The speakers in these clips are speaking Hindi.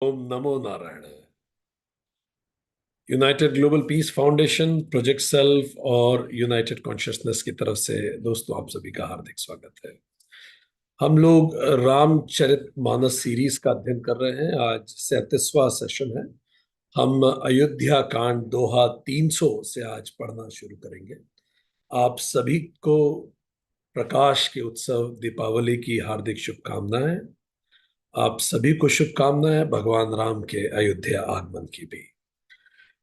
ओम नमो Narayan. United global peace foundation, project self और यूनाइटेड कॉन्शियसनेस की तरफ से दोस्तों आप सभी का हार्दिक स्वागत है। हम लोग रामचरितमानस सीरीज का अध्ययन कर रहे हैं। आज 37वां सेशन है। हम अयोध्या कांड दोहा 300 से आज पढ़ना शुरू करेंगे। आप सभी को प्रकाश के उत्सव दीपावली की हार्दिक शुभकामनाएं। आप सभी को शुभकामनाएं भगवान राम के अयोध्या आगमन की भी।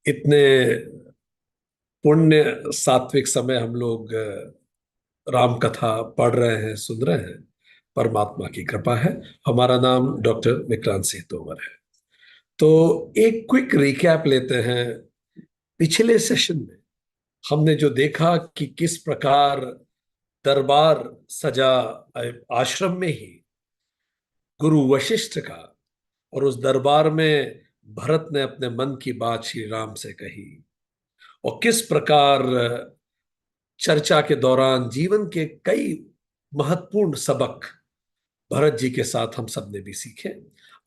इतने पुण्य सात्विक समय हम लोग राम कथा पढ़ रहे हैं, सुन रहे हैं। परमात्मा की कृपा है। हमारा नाम डॉक्टर विक्रांत सिंह तोमर है। तो एक क्विक रिकैप लेते हैं। पिछले सेशन में हमने जो देखा कि किस प्रकार दरबार सजा आश्रम में ही गुरु वशिष्ठ का, और उस दरबार में भरत ने अपने मन की बात श्री राम से कही, और किस प्रकार चर्चा के दौरान जीवन के कई महत्वपूर्ण सबक भरत जी के साथ हम सब ने भी सीखे।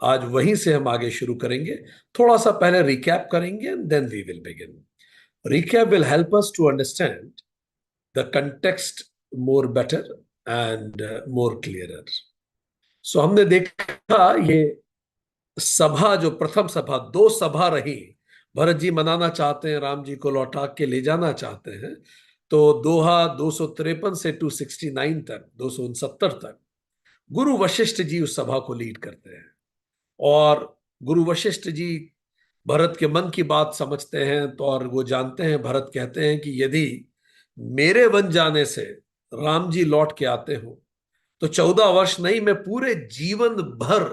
आज वहीं से हम आगे शुरू करेंगे। थोड़ा सा पहले रिकैप करेंगे and then we will begin. Recap will help us to understand the context more better and more clearer. So हमने देखा ये सभा, जो प्रथम सभा, दो सभा रही। भरत जी मनाना चाहते हैं, राम जी को लौटा के ले जाना चाहते हैं। तो दोहा 253 से 269 तक, 269 तक गुरु वशिष्ठ जी उस सभा को लीड करते हैं। और गुरु वशिष्ठ जी भरत के मन की बात समझते हैं। तो और वो जानते हैं, भरत कहते हैं कि यदि मेरे वन जाने से राम जी लौट के आते हो तो 14 वर्ष नहीं, मैं पूरे जीवन भर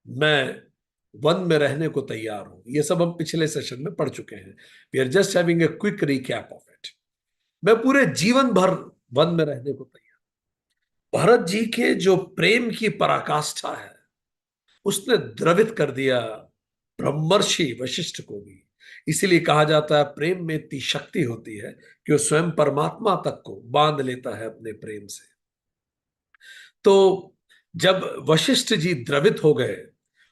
मैं वन में रहने को तैयार हूं। ये सब हम पिछले सेशन में पढ़ चुके हैं। We are just having a quick recap of it. मैं पूरे जीवन भर वन में रहने को तैयार। भरत जी के जो प्रेम की पराकाष्ठा है उसने द्रवित कर दिया ब्रह्मर्षि वशिष्ठ को भी। इसीलिए कहा जाता है प्रेम में इतनी शक्ति होती है कि वो स्वयं परमात्मा तक को बांध लेता है अपने प्रेम से। तो जब वशिष्ठ जी द्रवित हो गए,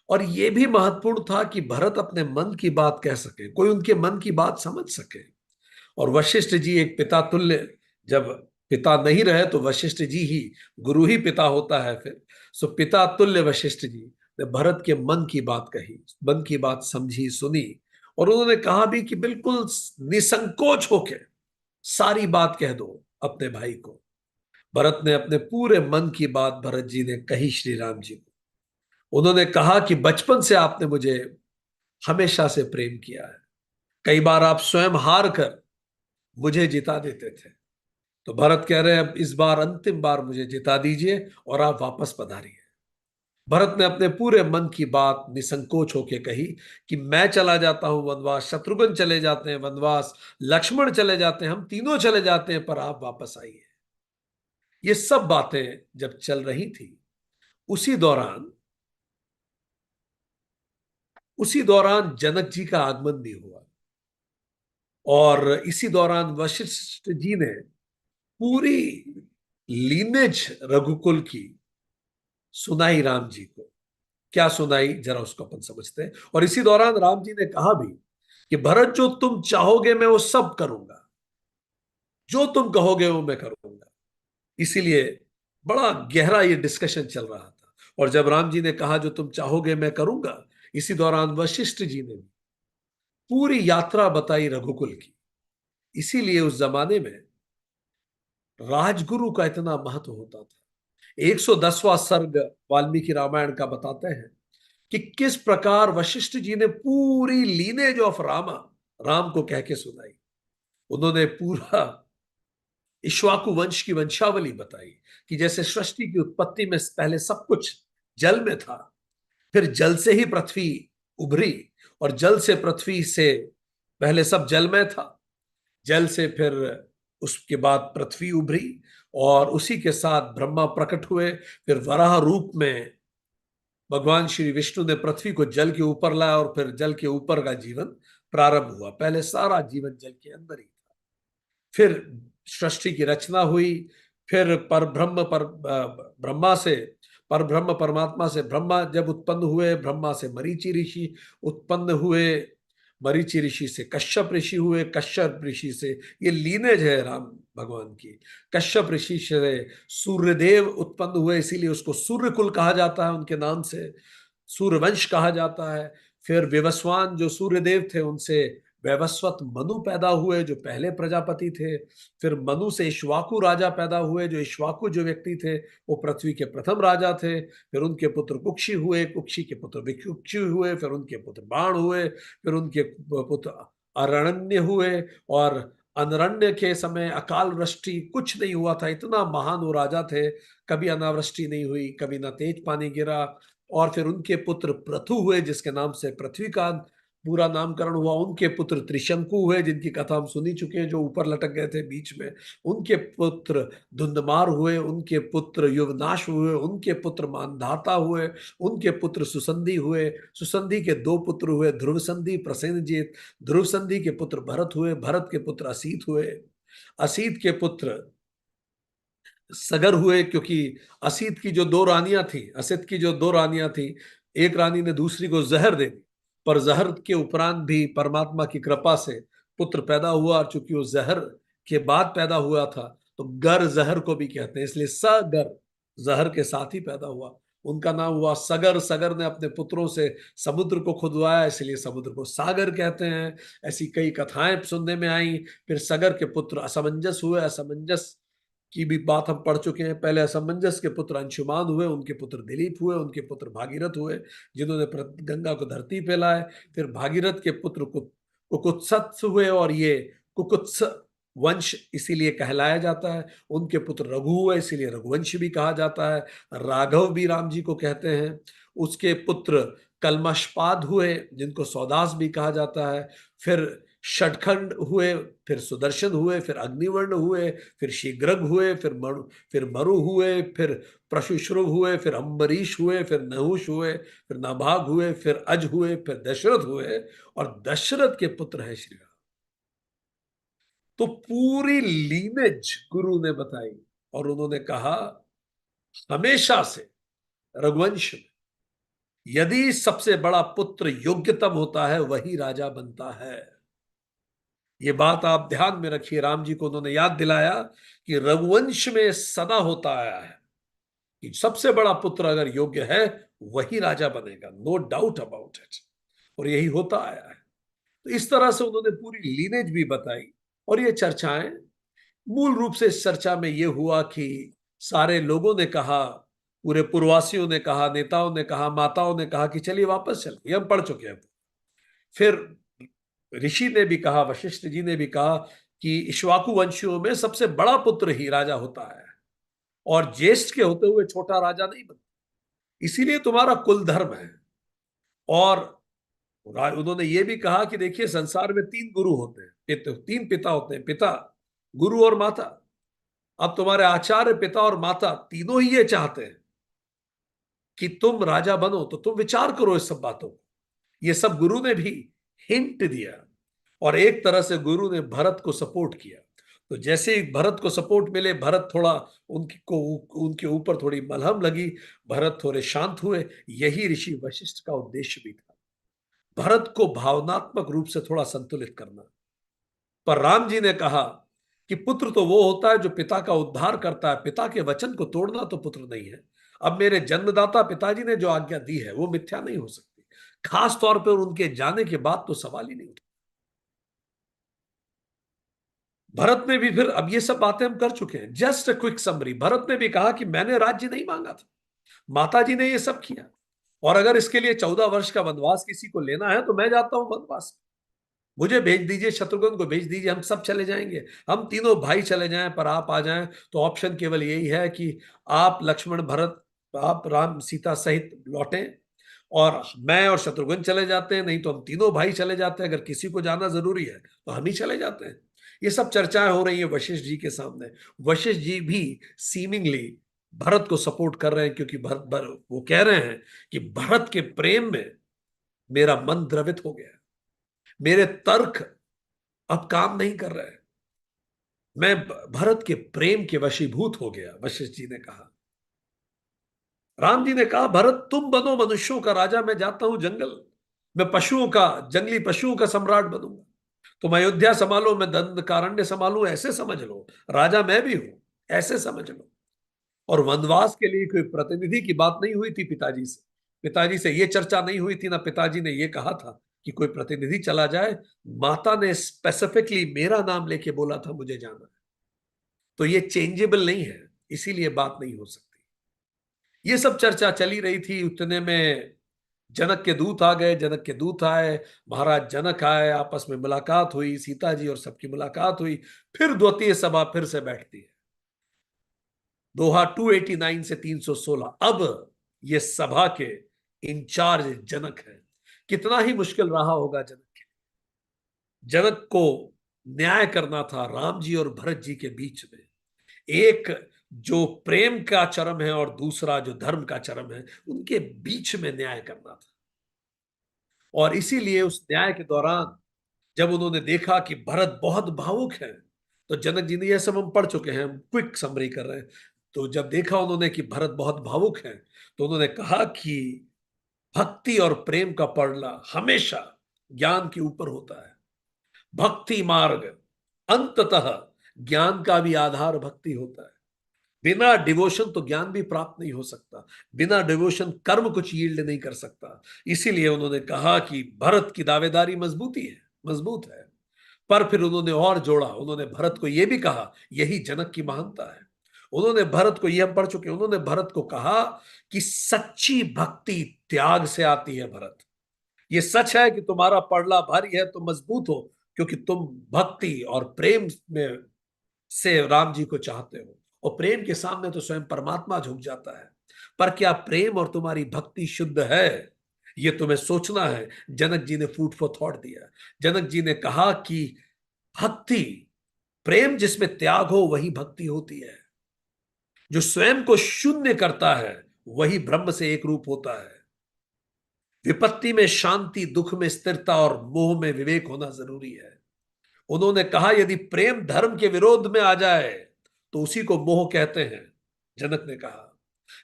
और यह भी महत्वपूर्ण था कि भरत अपने मन की बात कह सके, कोई उनके मन की बात समझ सके। और वशिष्ठ जी एक पिता तुल्य, जब पिता नहीं रहे तो वशिष्ठ जी ही गुरु ही पिता होता है फिर। सो पिता तुल्य वशिष्ठ जी ने भरत के मन की बात कही, मन की बात समझी, सुनी। और उन्होंने कहा भी कि बिल्कुल निसंकोच होके सारी बात कह दो अपने भाई को। भरत ने अपने पूरे मन की बात भरत जी ने कही श्री राम जी को। उन्होंने कहा कि बचपन से आपने मुझे हमेशा से प्रेम किया है। कई बार आप स्वयं हार कर मुझे जिता देते थे। तो भरत कह रहे हैं अब इस बार अंतिम बार मुझे जिता दीजिए और आप वापस पधारिए। भरत ने अपने पूरे मन की बात निसंकोच होकर कही कि मैं चला जाता हूं वनवास, शत्रुघ्न चले जाते हैं वनवास, लक्ष्मण चले जाते हैं, हम तीनों चले जाते हैं, पर आप वापस आइए। ये सब बातें जब चल रही थी, उसी दौरान जनक जी का आगमन भी हुआ। और इसी दौरान वशिष्ठ जी ने पूरी लीनेज रघुकुल की सुनाई राम जी को। क्या सुनाई, जरा उसको अपन समझते हैं। और इसी दौरान राम जी ने कहा भी कि भरत जो तुम चाहोगे मैं वो सब करूंगा, जो तुम कहोगे वो मैं करूंगा। इसीलिए बड़ा गहरा ये डिस्कशन चल रहा था। और जब राम जी ने कहा जो तुम चाहोगे मैं करूंगा, इसी दौरान वशिष्ठ जी ने भी पूरी यात्रा बताई रघुकुल की। इसीलिए उस जमाने में राजगुरु का इतना महत्व होता था। 110वां सर्ग वाल्मीकि रामायण का बताते हैं कि किस प्रकार वशिष्ठ जी ने पूरी लीनेज ऑफ रामा, राम को कह के सुनाई। उन्होंने पूरा इक्ष्वाकु वंश की वंशावली बताई कि जैसे सृष्टि की उत्पत्ति में पहले सब कुछ जल में था, फिर जल से ही पृथ्वी उभरी, और जल से पृथ्वी से पहले सब जल में था, जल से फिर उसके बाद पृथ्वी उभरी, और उसी के साथ ब्रह्मा प्रकट हुए। फिर वराह रूप में भगवान श्री विष्णु ने पृथ्वी को जल के ऊपर लाया, और फिर जल के ऊपर का जीवन प्रारंभ हुआ। पहले सारा जीवन जल के अंदर ही था। फिर सृष्टि की रचना हुई। फिर पर ब्रह्मा से पर ब्रह्म परमात्मा से ब्रह्मा जब उत्पन्न हुए, ब्रह्मा से मरीचि ऋषि उत्पन्न हुए, मरीचि ऋषि से कश्यप ऋषि हुए, कश्यप ऋषि से, ये लीनेज है राम भगवान की, कश्यप ऋषि से सूर्यदेव उत्पन्न हुए, इसीलिए उसको सूर्य कुल कहा जाता है, उनके नाम से सूर्यवंश कहा जाता है। फिर विवस्वान जो सूर्यदेव थे, उनसे वैवस्वत मनु पैदा हुए जो पहले प्रजापति थे। फिर मनु से इक्ष्वाकु राजा पैदा हुए, जो इक्ष्वाकु जो व्यक्ति थे वो पृथ्वी के प्रथम राजा थे। फिर उनके पुत्र कुक्षी हुए, कुक्षी के पुत्र विकुक्षी हुए, फिर उनके पुत्र बाण हुए, फिर उनके पुत्र अरण्य हुए। और अनरण्य के समय अकाल वृष्टि कुछ नहीं हुआ था, इतना महान वो राजा थे, कभी अनावृष्टि नहीं हुई, कभी ना तेज पानी गिरा। और फिर उनके पुत्र पृथु हुए, जिसके नाम से पृथ्वी का पूरा नामकरण हुआ। उनके पुत्र त्रिशंकु हुए, जिनकी कथा हम सुनी चुके हैं, जो ऊपर लटक गए थे बीच में। उनके पुत्र धुंधमार हुए, उनके पुत्र युवनाश हुए, उनके पुत्र मानधाता हुए, उनके पुत्र सुसंधि हुए। सुसंधि के दो पुत्र हुए, ध्रुव संधि, प्रसेनजीत। ध्रुव संधि के पुत्र भरत हुए, भरत के पुत्र असीत हुए, असीत के पुत्र सगर हुए, क्योंकि असीत की जो दो रानियां थी, असित की जो दो रानियां थी, एक रानी ने दूसरी को जहर दे दी, पर जहर के उपरांत भी परमात्मा की कृपा से पुत्र पैदा हुआ। और चूंकि वो जहर के बाद पैदा हुआ था, तो गर जहर को भी कहते हैं, इसलिए सगर जहर के साथ ही पैदा हुआ। उनका नाम हुआ सगर। सगर ने अपने पुत्रों से समुद्र को खुदवाया, इसलिए समुद्र को सागर कहते हैं। ऐसी कई कथाएं सुनने में आई। फिर सगर के पुत्र असमंजस हुए, असमंजस की भी बात हम पढ़ चुके हैं पहले। असमंजस के पुत्र अंशुमान हुए, उनके पुत्र दिलीप हुए, उनके पुत्र भागीरथ हुए, जिन्होंने गंगा को धरती पे लाए। फिर भागीरथ के पुत्र कुकुत्सथ हुए, और ये कुकुत्स वंश इसीलिए कहलाया जाता है। उनके पुत्र रघु हुए, इसीलिए रघुवंश भी कहा जाता है। राघव भी राम जी को कहते हैं। उसके पुत्र कलमशपाद हुए, जिनको सौदास भी कहा जाता है। फिर षटखंड हुए, फिर सुदर्शन हुए, फिर अग्निवर्ण हुए, फिर शीघ्रग हुए, फिर मरु हुए, फिर प्रशुश्रुव हुए, फिर अम्बरीश हुए, फिर नहुष हुए, फिर नाभाग हुए, फिर अज हुए, फिर दशरथ हुए। और दशरथ के पुत्र है श्री राम। तो पूरी लीनेज गुरु ने बताई, और उन्होंने कहा हमेशा से रघुवंश में यदि सबसे बड़ा पुत्र योग्यतम होता है, वही राजा बनता है। ये बात आप ध्यान में रखिए। राम जी को उन्होंने याद दिलाया कि रघुवंश में सदा होता आया है कि सबसे बड़ा पुत्र अगर योग्य है, वही राजा बनेगा, नो डाउट अबाउट इट। और यही होता आया है। तो इस तरह से उन्होंने पूरी लीनेज भी बताई। और ये चर्चाएं, मूल रूप से इस चर्चा में ये हुआ कि सारे लोगों ने कहा, पूरे पूर्ववासियों ने कहा, नेताओं ने कहा, माताओं ने कहा कि चलिए वापस चलिए, हम पढ़ चुके हैं। फिर ऋषि ने भी कहा, वशिष्ठ जी ने भी कहा कि इक्ष्वाकु वंशियों में सबसे बड़ा पुत्र ही राजा होता है, और ज्येष्ठ के होते हुए छोटा राजा नहीं बनता, इसीलिए तुम्हारा कुल धर्म है। और उन्होंने ये भी कहा कि देखिए, संसार में तीन गुरु होते हैं, तीन पिता होते हैं, पिता, गुरु और माता। अब तुम्हारे आचार्य, पिता और माता तीनों ही ये चाहते हैं कि तुम राजा बनो, तो तुम विचार करो इस सब बातों को। ये सब गुरु ने भी हिंट दिया। और एक तरह से गुरु ने भरत को सपोर्ट किया। तो जैसे ही भरत को सपोर्ट मिले, भरत थोड़ा उनके ऊपर थोड़ी मलहम लगी, भरत थोड़े शांत हुए। यही ऋषि वशिष्ठ का उद्देश्य भी था, भरत को भावनात्मक रूप से थोड़ा संतुलित करना। पर राम जी ने कहा कि पुत्र तो वो होता है जो पिता का उद्धार करता है, पिता के वचन को तोड़ना तो पुत्र नहीं है। अब मेरे जन्मदाता पिताजी ने जो आज्ञा दी है, वो मिथ्या नहीं हो सकती, खास तौर पर उनके जाने के बाद तो सवाल ही नहीं उठा। भरत ने भी, फिर अब ये सब बातें हम कर चुके हैं, just a quick summary. Bharat ने भी कहा कि मैंने राज्य नहीं मांगा था, माता जी ने ये सब किया, और अगर इसके लिए 14 वर्ष का वनवास किसी को लेना है, तो मैं जाता हूं वनवास। मुझे भेज दीजिए, शत्रुघ्न को भेज दीजिए, हम सब चले जाएंगे, हम तीनों भाई चले जाएं, पर आप आ जाएं तो ऑप्शन केवल यही है कि आप लक्ष्मण भरत, आप राम सीता सहित लौटें, और मैं और शत्रुघ्न चले जाते हैं, नहीं तो हम तीनों भाई चले जाते हैं। अगर किसी को जाना जरूरी है तो हम ही चले जाते हैं। ये सब चर्चाएं हो रही है वशिष्ठ जी के सामने। वशिष्ठ जी भी सीमिंगली भरत को सपोर्ट कर रहे हैं, क्योंकि वो कह रहे हैं कि भरत के प्रेम में मेरा मन द्रवित हो गया, मेरे तर्क अब काम नहीं कर रहे, मैं भरत के प्रेम के वशीभूत हो गया, वशिष्ठ जी ने कहा। राम जी ने कहा, भरत तुम बनो मनुष्यों का राजा, मैं जाता हूं जंगल, मैं पशुओं का, जंगली पशुओं का सम्राट बनूंगा। तुम अयोध्या संभालो, मैं दंड कारण्य संभालू, ऐसे समझ लो। राजा मैं भी हूं, ऐसे समझ लो। और वनवास के लिए कोई प्रतिनिधि की बात नहीं हुई थी पिताजी से। पिताजी से ये चर्चा नहीं हुई थी, ना पिताजी ने ये कहा था कि कोई प्रतिनिधि चला जाए। माता ने स्पेसिफिकली मेरा नाम लेके बोला था मुझे जाना है। तो ये चेंजेबल नहीं है, इसीलिए बात नहीं हो सकती। ये सब चर्चा चली रही थी, उतने में जनक के दूत आ गए। जनक के दूत आए, महाराज जनक आए, आपस में मुलाकात हुई, सीता जी और सबकी मुलाकात हुई। फिर द्वितीय सभा फिर से बैठती है। दोहा 289 से 316। अब ये सभा के इंचार्ज जनक है। कितना ही मुश्किल रहा होगा जनक के। जनक को न्याय करना था राम जी और भरत जी के बीच में। एक जो प्रेम का चरम है और दूसरा जो धर्म का चरम है, उनके बीच में न्याय करना था। और इसीलिए उस न्याय के दौरान जब उन्होंने देखा कि भरत बहुत भावुक है, तो जनक जी ने, यह सब हम पढ़ चुके हैं, हम क्विक समरी कर रहे हैं। तो जब देखा उन्होंने कि भरत बहुत भावुक है, तो उन्होंने कहा कि भक्ति और प्रेम का पड़ना हमेशा ज्ञान के ऊपर होता है। भक्ति मार्ग अंततः ज्ञान का भी आधार भक्ति होता है। बिना डिवोशन तो ज्ञान भी प्राप्त नहीं हो सकता। बिना डिवोशन कर्म कुछ यील्ड नहीं कर सकता। इसीलिए उन्होंने कहा कि भरत की दावेदारी मजबूती है, मजबूत है। पर फिर उन्होंने और जोड़ा, उन्होंने भरत को यह भी कहा, यही जनक की महानता है। उन्होंने भरत को, यह हम पढ़ चुके हैं, उन्होंने भरत को कहा कि सच्ची भक्ति त्याग से आती है भरत। ये सच है कि तुम्हारा पड़ला भारी है, तुम मजबूत हो, क्योंकि तुम भक्ति और प्रेम में से राम जी को चाहते हो। और प्रेम के सामने तो स्वयं परमात्मा झुक जाता है। पर क्या प्रेम और तुम्हारी भक्ति शुद्ध है, ये तुम्हें सोचना है। जनक जी ने फूड फॉर थॉट दिया। जनक जी ने कहा कि भक्ति, प्रेम जिसमें त्याग हो वही भक्ति होती है। जो स्वयं को शून्य करता है वही ब्रह्म से एक रूप होता है। विपत्ति में शांति, दुख में स्थिरता और मोह में विवेक होना जरूरी है। उन्होंने कहा यदि प्रेम धर्म के विरोध में आ जाए तो उसी को मोह कहते हैं। जनक ने कहा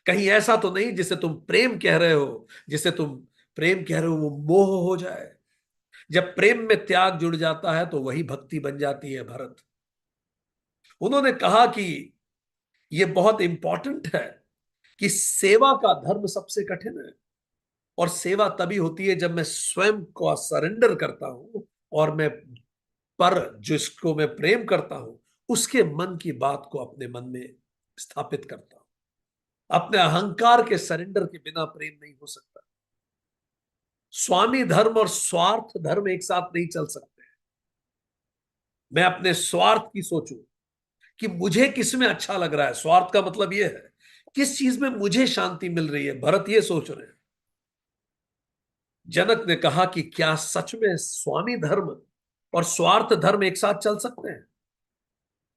कहीं ऐसा तो नहीं जिसे तुम प्रेम कह रहे हो, जिसे तुम प्रेम कह रहे हो वो मोह हो जाए। जब प्रेम में त्याग जुड़ जाता है तो वही भक्ति बन जाती है भरत। उन्होंने कहा कि यह बहुत इंपॉर्टेंट है कि सेवा का धर्म सबसे कठिन है। और सेवा तभी होती है जब मैं स्वयं को सरेंडर करता हूं और मैं पर जिसको मैं प्रेम करता हूं उसके मन की बात को अपने मन में स्थापित करता हूं। अपने अहंकार के सरेंडर के बिना प्रेम नहीं हो सकता। स्वामी धर्म और स्वार्थ धर्म एक साथ नहीं चल सकते। मैं अपने स्वार्थ की सोचूं कि मुझे किस में अच्छा लग रहा है, स्वार्थ का मतलब यह है किस चीज में मुझे शांति मिल रही है। भरत ये सोच रहे हैं। जनक ने कहा कि क्या सच में स्वामी धर्म और स्वार्थ धर्म एक साथ चल सकते हैं?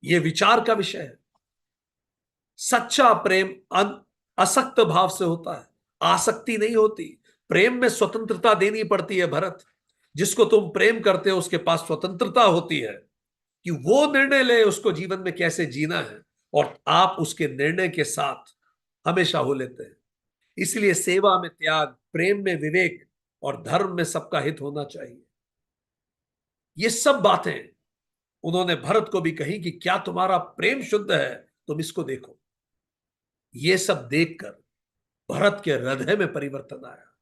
यह विचार का विषय है। सच्चा प्रेम असक्त भाव से होता है, आसक्ति नहीं होती। प्रेम में स्वतंत्रता देनी पड़ती है भरत। जिसको तुम प्रेम करते हो उसके पास स्वतंत्रता होती है कि वो निर्णय ले उसको जीवन में कैसे जीना है, और आप उसके निर्णय के साथ हमेशा हो लेते हैं। इसलिए सेवा में त्याग, प्रेम में विवेक और धर्म में सबका हित होना चाहिए। ये सब बातें उन्होंने भरत को भी कही कि क्या तुम्हारा प्रेम शुद्ध है, तुम इसको देखो। ये सब देखकर भरत के हृदय में परिवर्तन आया।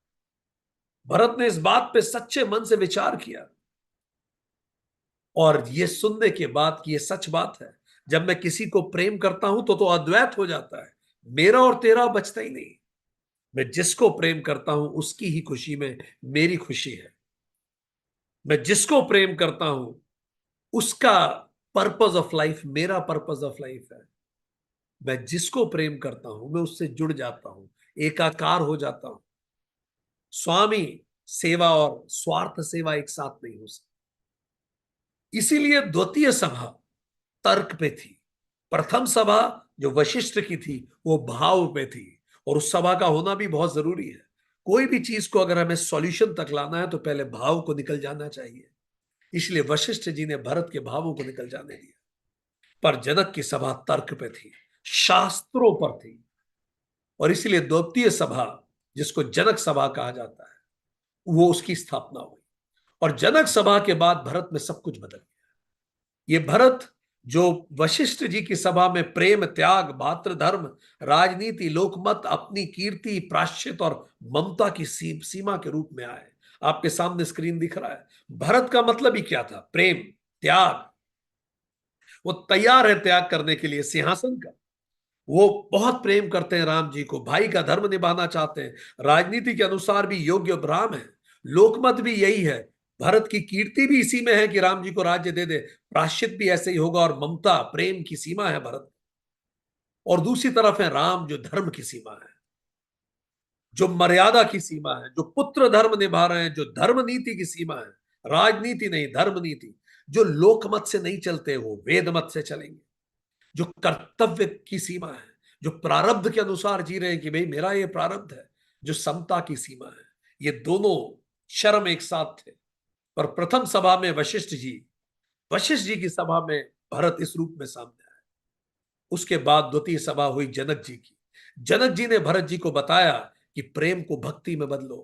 भरत ने इस बात पे सच्चे मन से विचार किया और ये सुनने के बाद कि ये सच बात है, जब मैं किसी को प्रेम करता हूं तो अद्वैत हो जाता है। मेरा और तेरा बचता ही नहीं। मैं जिसको प्रेम करता हूं उसकी ही खुशी में मेरी खुशी है। मैं जिसको प्रेम करता हूं उसका पर्पस ऑफ लाइफ मेरा पर्पस ऑफ लाइफ है। मैं जिसको प्रेम करता हूं मैं उससे जुड़ जाता हूं, एकाकार हो जाता हूं। स्वामी सेवा और स्वार्थ सेवा एक साथ नहीं हो सकती। इसीलिए द्वितीय सभा तर्क पे थी। प्रथम सभा जो वशिष्ठ की थी वो भाव पे थी। और उस सभा का होना भी बहुत जरूरी है। कोई भी चीज को अगर हमें सॉल्यूशन तक लाना है तो पहले भाव को निकल जाना चाहिए। इसलिए वशिष्ठ जी ने भरत के भावों को निकल जाने दिया। पर जनक की सभा तर्क पे थी, शास्त्रों पर थी। और इसीलिए द्वितीय सभा, जिसको जनक सभा कहा जाता है, वो उसकी स्थापना हुई। और जनक सभा के बाद भारत में सब कुछ बदल गया। ये भरत जो वशिष्ठ जी की सभा में प्रेम, त्याग, भातृधर्म, राजनीति, लोकमत, अपनी कीर्ति, प्रायश्चित और ममता की सीमा के रूप में आए, आपके सामने स्क्रीन दिख रहा है। भरत का मतलब ही क्या था? प्रेम, त्याग। वो तैयार है त्याग करने के लिए सिंहासन का। वो बहुत प्रेम करते हैं राम जी को, भाई का धर्म निभाना चाहते हैं, राजनीति के अनुसार भी योग्य राम है, लोकमत भी यही है, भरत की कीर्ति भी इसी में है कि राम जी को राज्य दे दे, प्राश्चित भी ऐसे ही होगा, और ममता, प्रेम की सीमा है भरत। और दूसरी तरफ है राम, जो धर्म की सीमा है, जो मर्यादा की सीमा है, जो पुत्र धर्म निभा रहे हैं, जो धर्म नीति की सीमा है, राजनीति नहीं धर्म नीति, जो लोकमत से नहीं चलते, वो वेद मत से चलेंगे, जो कर्तव्य की सीमा है, जो प्रारब्ध के अनुसार जी रहे हैं कि भाई मेरा ये प्रारब्ध है, जो समता की सीमा है। ये दोनों शर्म एक साथ थे। और प्रथम सभा में वशिष्ठ जी की सभा में भरत इस रूप में सामने आए। उसके बाद द्वितीय सभा हुई जनक जी की। जनक जी ने भरत जी को बताया कि प्रेम को भक्ति में बदलो।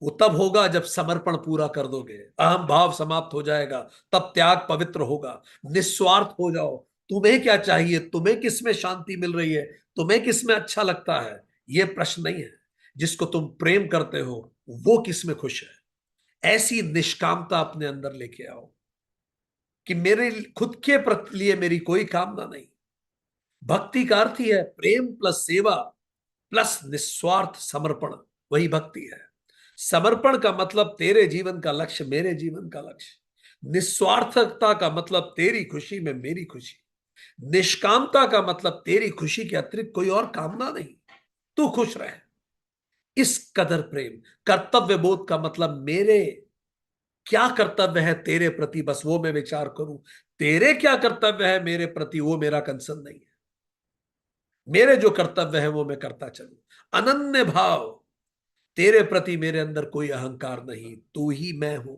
वो तब होगा जब समर्पण पूरा कर दोगे, अहम भाव समाप्त हो जाएगा, तब त्याग पवित्र होगा। निस्वार्थ हो जाओ। तुम्हें क्या चाहिए, तुम्हें किस में शांति मिल रही है, तुम्हें किस में अच्छा लगता है, ये प्रश्न नहीं है। जिसको तुम प्रेम करते हो वो किस में खुश है, ऐसी निष्कामता अपने अंदर लेके आओ कि मेरे खुद के लिए मेरी कोई कामना नहीं। भक्ति का अर्थ ही है प्रेम प्लस सेवा प्लस निस्वार्थ समर्पण, वही भक्ति है। समर्पण का मतलब तेरे जीवन का लक्ष्य मेरे जीवन का लक्ष्य। निस्वार्थकता का मतलब तेरी खुशी में मेरी खुशी। निष्कामता का मतलब तेरी खुशी के अतिरिक्त कोई और कामना नहीं, तू खुश रहे। इस कदर प्रेम। कर्तव्य बोध का मतलब मेरे क्या कर्तव्य है तेरे प्रति, बस वो मैं विचार करूं। तेरे क्या कर्तव्य है मेरे प्रति, वो मेरा कंसर्न नहीं है। मेरे जो कर्तव्य है वो मैं करता चलूं। अनन्य भाव, तेरे प्रति मेरे अंदर कोई अहंकार नहीं, तू ही मैं हूं,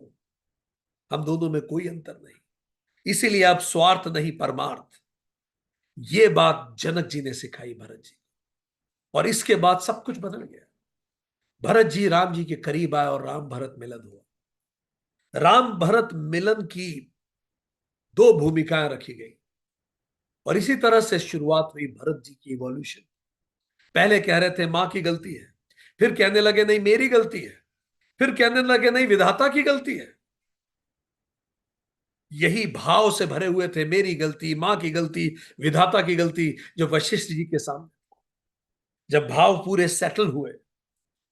हम दोनों में कोई अंतर नहीं। इसीलिए अब स्वार्थ नहीं परमार्थ। ये बात जनक जी ने सिखाई भरत जी, और इसके बाद सब कुछ बदल गया। भरत जी राम जी के करीब आए और राम भरत मिलन हुआ। राम भरत मिलन की दो भूमिकाएं रखी गई, और इसी तरह से शुरुआत हुई भरत जी की इवोल्यूशन। पहले कह रहे थे मां की गलती है, फिर कहने लगे नहीं मेरी गलती है, फिर कहने लगे नहीं विधाता की गलती है। यही भाव से भरे हुए थे, मेरी गलती, मां की गलती, विधाता की गलती, जो वशिष्ठ जी के सामने। जब भाव पूरे सेटल हुए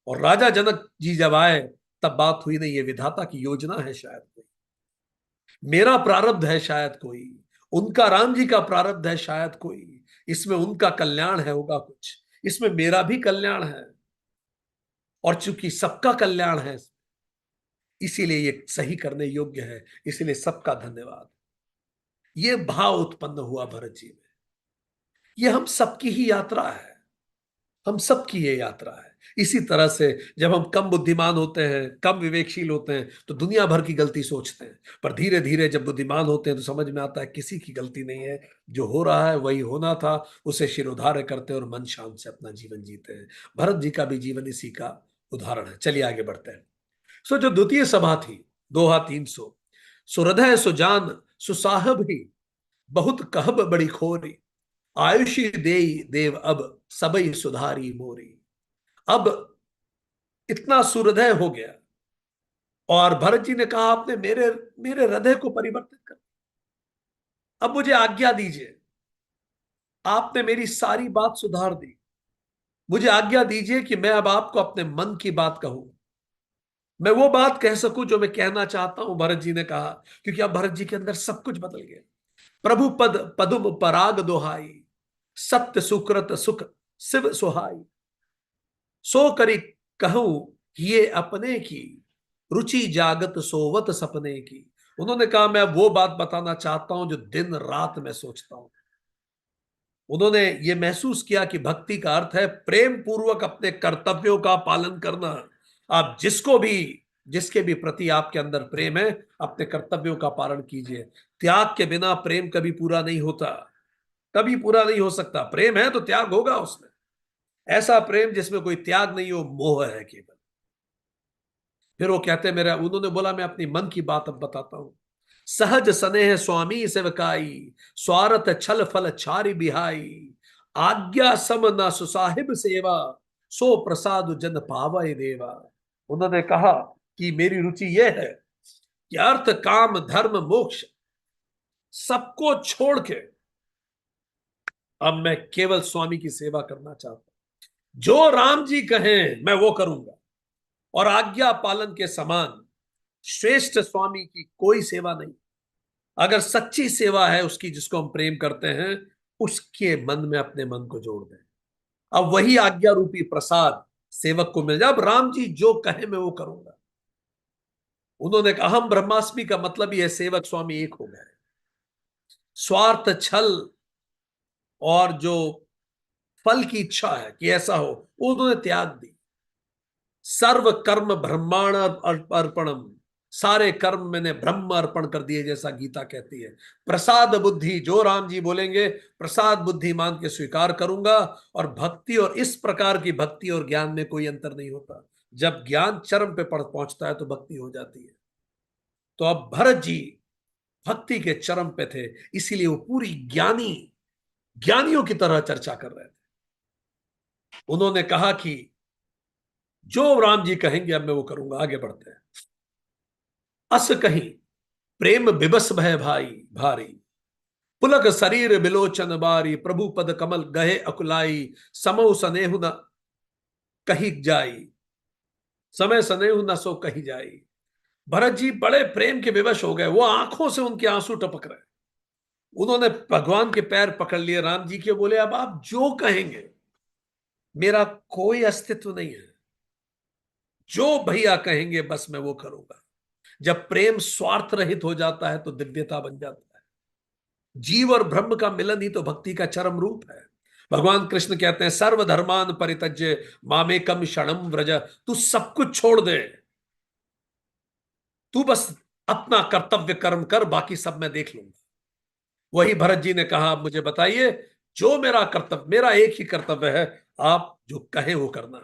और राजा जनक जी जब आए, तब बात हुई नहीं ये विधाता की योजना है शायद कोई, मेरा प्रारब्ध है शायद कोई, उनका राम जी का प्रारब्ध है शायद कोई, इसमें उनका कल्याण है होगा कुछ, इसमें मेरा भी कल्याण है, और चूंकि सबका कल्याण है इसीलिए ये सही करने योग्य है, इसीलिए सबका धन्यवाद। ये भाव उत्पन्न हुआ भरत जी में। ये हम सबकी ही यात्रा है, हम सबकी ये यात्रा है। इसी तरह से जब हम कम बुद्धिमान होते हैं, कम विवेकशील होते हैं, तो दुनिया भर की गलती सोचते हैं, पर धीरे धीरे जब बुद्धिमान होते हैं तो समझ में आता है किसी की गलती नहीं है, जो हो रहा है वही होना था, उसे शिरोधार्य करते हैं और मन शांत से अपना जीवन जीते हैं। भरत जी का भी जीवन इसी का उदाहरण है। चलिए आगे बढ़ते हैं। सो जो द्वितीय सभा थी, दोहा 300, सुहृदय सुजान सुसाहब ही, बहुत कहब बड़ी खोरी, आयुषी देई देव अब सबई सुधारी मोरी। अब इतना सूर्योदय हो गया, और भरत जी ने कहा आपने मेरे मेरे हृदय को परिवर्तित कर, अब मुझे आज्ञा दीजिए, आपने मेरी सारी बात सुधार दी, मुझे आज्ञा दीजिए कि मैं अब आपको अपने मन की बात कहूं, मैं वो बात कह सकूं जो मैं कहना चाहता हूं। भरत जी ने कहा, क्योंकि अब भरत जी के अंदर सब कुछ बदल गया। प्रभु पद पदुम पराग दोहाई, सत्य सुकृत सुख शिव सुहाई, सो करी कहूं ये अपने की, रुचि जागत सोवत सपने की। उन्होंने कहा मैं वो बात बताना चाहता हूं जो दिन रात मैं सोचता हूं। उन्होंने ये महसूस किया कि भक्ति का अर्थ है प्रेम पूर्वक अपने कर्तव्यों का पालन करना। आप जिसके भी प्रति आपके अंदर प्रेम है, अपने कर्तव्यों का पालन कीजिए। त्याग के बिना प्रेम कभी पूरा नहीं होता, कभी पूरा नहीं हो सकता। प्रेम है तो त्याग होगा उसमें। ऐसा प्रेम जिसमें कोई त्याग नहीं हो, मोह है केवल। फिर वो कहते हैं, मेरा उन्होंने बोला मैं अपनी मन की बात अब बताता हूं। सहज स्नेह स्वामी सेवकाई, स्वार्थ छल फल छारी बिहाई, आज्ञा सम न सुसाहिब सेवा, सो प्रसाद जन पावै देवा। उन्होंने कहा कि मेरी रुचि यह है कि अर्थ काम धर्म मोक्ष सबको छोड़ के अब मैं केवल स्वामी की सेवा करना चाहता हूं। जो राम जी कहें मैं वो करूंगा, और आज्ञा पालन के समान श्रेष्ठ स्वामी की कोई सेवा नहीं। अगर सच्ची सेवा है उसकी, जिसको हम प्रेम करते हैं, उसके मन में अपने मन को जोड़ दें। अब वही आज्ञा रूपी प्रसाद सेवक को मिल जाए। अब राम जी जो कहे मैं वो करूंगा। उन्होंने कहा अहम ब्रह्मास्मि का मतलब ही है सेवक स्वामी एक हो गए। स्वार्थ छल और जो फल की इच्छा है कि ऐसा हो, वो उन्होंने त्याग दी। सर्व कर्म ब्रह्मांड अर्पणम, सारे कर्म मैंने ब्रह्म अर्पण कर दिए, जैसा गीता कहती है। प्रसाद बुद्धि, जो राम जी बोलेंगे प्रसाद बुद्धि मान के स्वीकार करूंगा। और भक्ति, और इस प्रकार की भक्ति और ज्ञान में कोई अंतर नहीं होता। जब ज्ञान चरम पे पहुंचता है तो भक्ति हो जाती है। तो अब भरत जी भक्ति के चरम पे थे, इसीलिए वो पूरी ज्ञानियों की तरह चर्चा कर रहे थे। उन्होंने कहा कि जो राम जी कहेंगे अब मैं वो करूंगा। आगे बढ़ते हैं। अस कहीं प्रेम बिबस भय भाई भारी, पुलक शरीर बिलोचन बारी, प्रभु पद कमल गहे अकुलाई, समो सनेहु न कही जाई, समय सनेहु न सो कही जाई। भरत जी बड़े प्रेम के विवश हो गए, वो आंखों से उनके आंसू टपक रहे। उन्होंने भगवान के पैर पकड़ लिए राम जी के, बोले अब आप जो कहेंगे, मेरा कोई अस्तित्व नहीं है। जो भैया कहेंगे बस मैं वो करूंगा। जब प्रेम स्वार्थ रहित हो जाता है तो दिव्यता बन जाता है। जीव और ब्रह्म का मिलन ही तो भक्ति का चरम रूप है। भगवान कृष्ण कहते हैं सर्वधर्मान परित्यज्य मामेकम शरणम व्रज, तू सब कुछ छोड़ दे, तू बस अपना कर्तव्य कर्म कर, बाकी सब मैं देख लूंगा। वही भरत जी ने कहा अब मुझे बताइए, जो मेरा कर्तव्य, मेरा एक ही कर्तव्य है, आप जो कहें वो करना।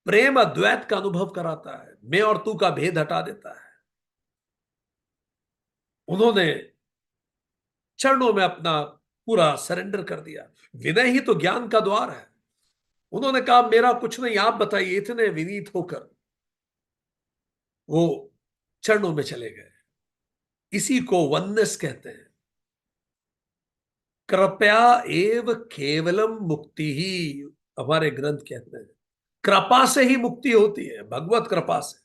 प्रेम अद्वैत का अनुभव कराता है, मैं और तू का भेद हटा देता है। उन्होंने चरणों में अपना पूरा सरेंडर कर दिया। विनय ही तो ज्ञान का द्वार है। उन्होंने कहा मेरा कुछ नहीं, आप बताइए। इतने विनीत होकर वो चरणों में चले गए। इसी को वननेस कहते हैं। कृपया एव केवलम मुक्ति ही, हमारे ग्रंथ कहते हैं। कृपा से ही मुक्ति होती है, भगवत कृपा से।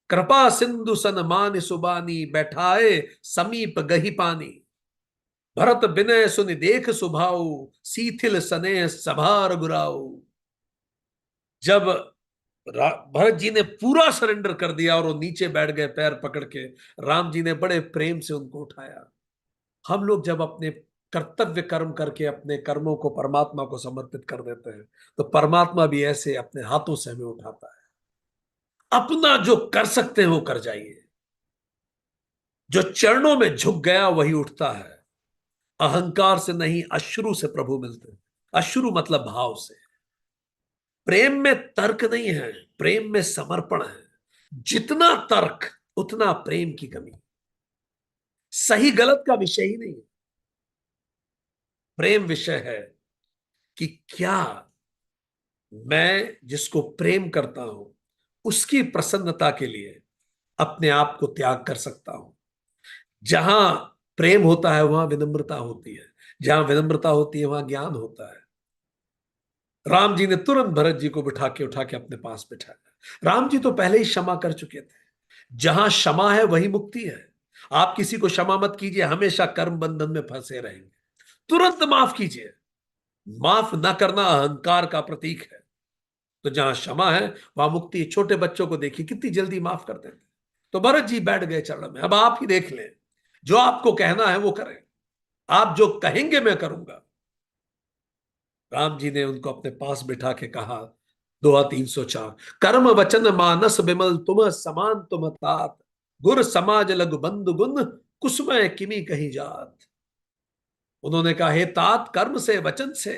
कृपा सिंधु सन मान सुबानी, बैठाए समीप गही पानी, भरत विनय सुनि देख सुभाऊ, सीथिल सने सभार गुराऊ। जब भरत जी ने पूरा सरेंडर कर दिया और वो नीचे बैठ गए पैर पकड़ के, राम जी ने बड़े प्रेम से उनको उठाया। हम लोग जब अपने कर्तव्य कर्म करके अपने कर्मों को परमात्मा को समर्पित कर देते हैं, तो परमात्मा भी ऐसे अपने हाथों से हमें उठाता है। अपना जो कर सकते हैं वो कर जाइए। जो चरणों में झुक गया वही उठता है। अहंकार से नहीं, अश्रु से प्रभु मिलते हैं। अश्रु मतलब भाव से। प्रेम में तर्क नहीं है, प्रेम में समर्पण है। जितना तर्क उतना प्रेम की कमी। सही गलत का विषय ही नहीं है। प्रेम विषय है कि क्या मैं जिसको प्रेम करता हूं उसकी प्रसन्नता के लिए अपने आप को त्याग कर सकता हूं। जहां प्रेम होता है वहां विनम्रता होती है, जहां विनम्रता होती है वहां ज्ञान होता है। राम जी ने तुरंत भरत जी को बिठा के उठा के अपने पास बिठाया। राम जी तो पहले ही क्षमा कर चुके थे। जहां क्षमा है वही मुक्ति है। आप किसी को क्षमा मत कीजिए, हमेशा कर्म बंधन में फंसे रहेंगे। तुरंत माफ कीजिए। माफ न करना अहंकार का प्रतीक है। तो जहां क्षमा है वहां मुक्ति है। छोटे बच्चों को देखिए कितनी जल्दी माफ कर देते। तो भरत जी बैठ गए चरण में। अब आप ही देख लें, जो आपको कहना है वो करें। आप जो कहेंगे मैं करूंगा। राम जी ने उनको अपने पास बिठा के कहा, दोहा 304, कर्म वचन मानस बिमल तुम समान तुम तात, गुर समाज लघु बंधु गुण कुसुमय किमी कही जात। उन्होंने कहा हे तात, कर्म से वचन से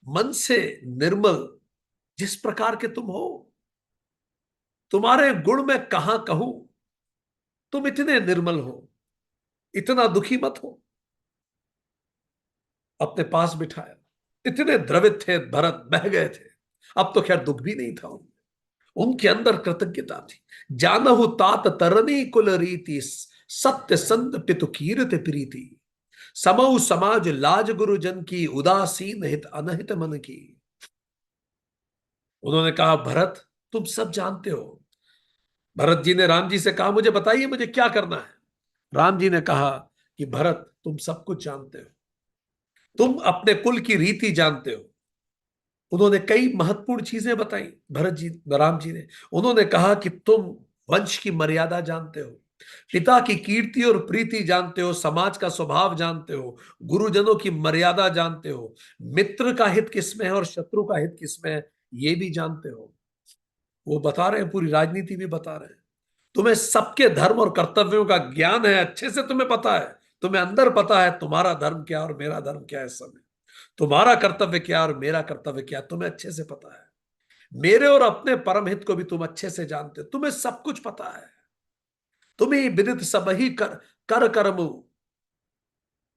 मन से निर्मल जिस प्रकार के तुम हो, तुम्हारे गुण में कहां कहूं। तुम इतने निर्मल हो, इतना दुखी मत हो। अपने पास बिठाया। इतने द्रवित थे भरत, बह गए थे। अब तो खैर दुख भी नहीं था उनमें, उनके अंदर कृतज्ञता थी। जानहु तात तरनी कुल रीति, सत्य संत पितु कीरत प्रीति। समऊ समाज लाज गुरु जन की, उदासीन हित अनहित मन की। उन्होंने कहा, भरत तुम सब जानते हो। भरत जी ने राम जी से कहा, मुझे बताइए मुझे क्या करना है। राम जी ने कहा कि भरत तुम सब कुछ जानते हो, तुम अपने कुल की रीति जानते हो। उन्होंने कई महत्वपूर्ण चीजें बताई, भरत जी, राम जी ने। उन्होंने कहा कि तुम वंश की मर्यादा जानते हो, पिता की कीर्ति और प्रीति जानते हो, समाज का स्वभाव जानते हो, गुरुजनों की मर्यादा जानते हो, मित्र का हित किसमें है और शत्रु का हित किसमें है ये भी जानते हो। वो बता रहे हैं, पूरी राजनीति भी बता रहे हैं। तुम्हें सबके धर्म और कर्तव्यों का ज्ञान है, अच्छे से तुम्हें पता है। तुम्हें अंदर पता है तुम्हारा धर्म क्या और मेरा धर्म क्या है। समय तुम्हारा कर्तव्य क्या और मेरा कर्तव्य क्या, तुम्हें अच्छे से पता है। मेरे और अपने परम हित को भी तुम अच्छे से जानते हो, तुम्हें सब कुछ पता है। तुम्हें विदित सब ही कर कर्म,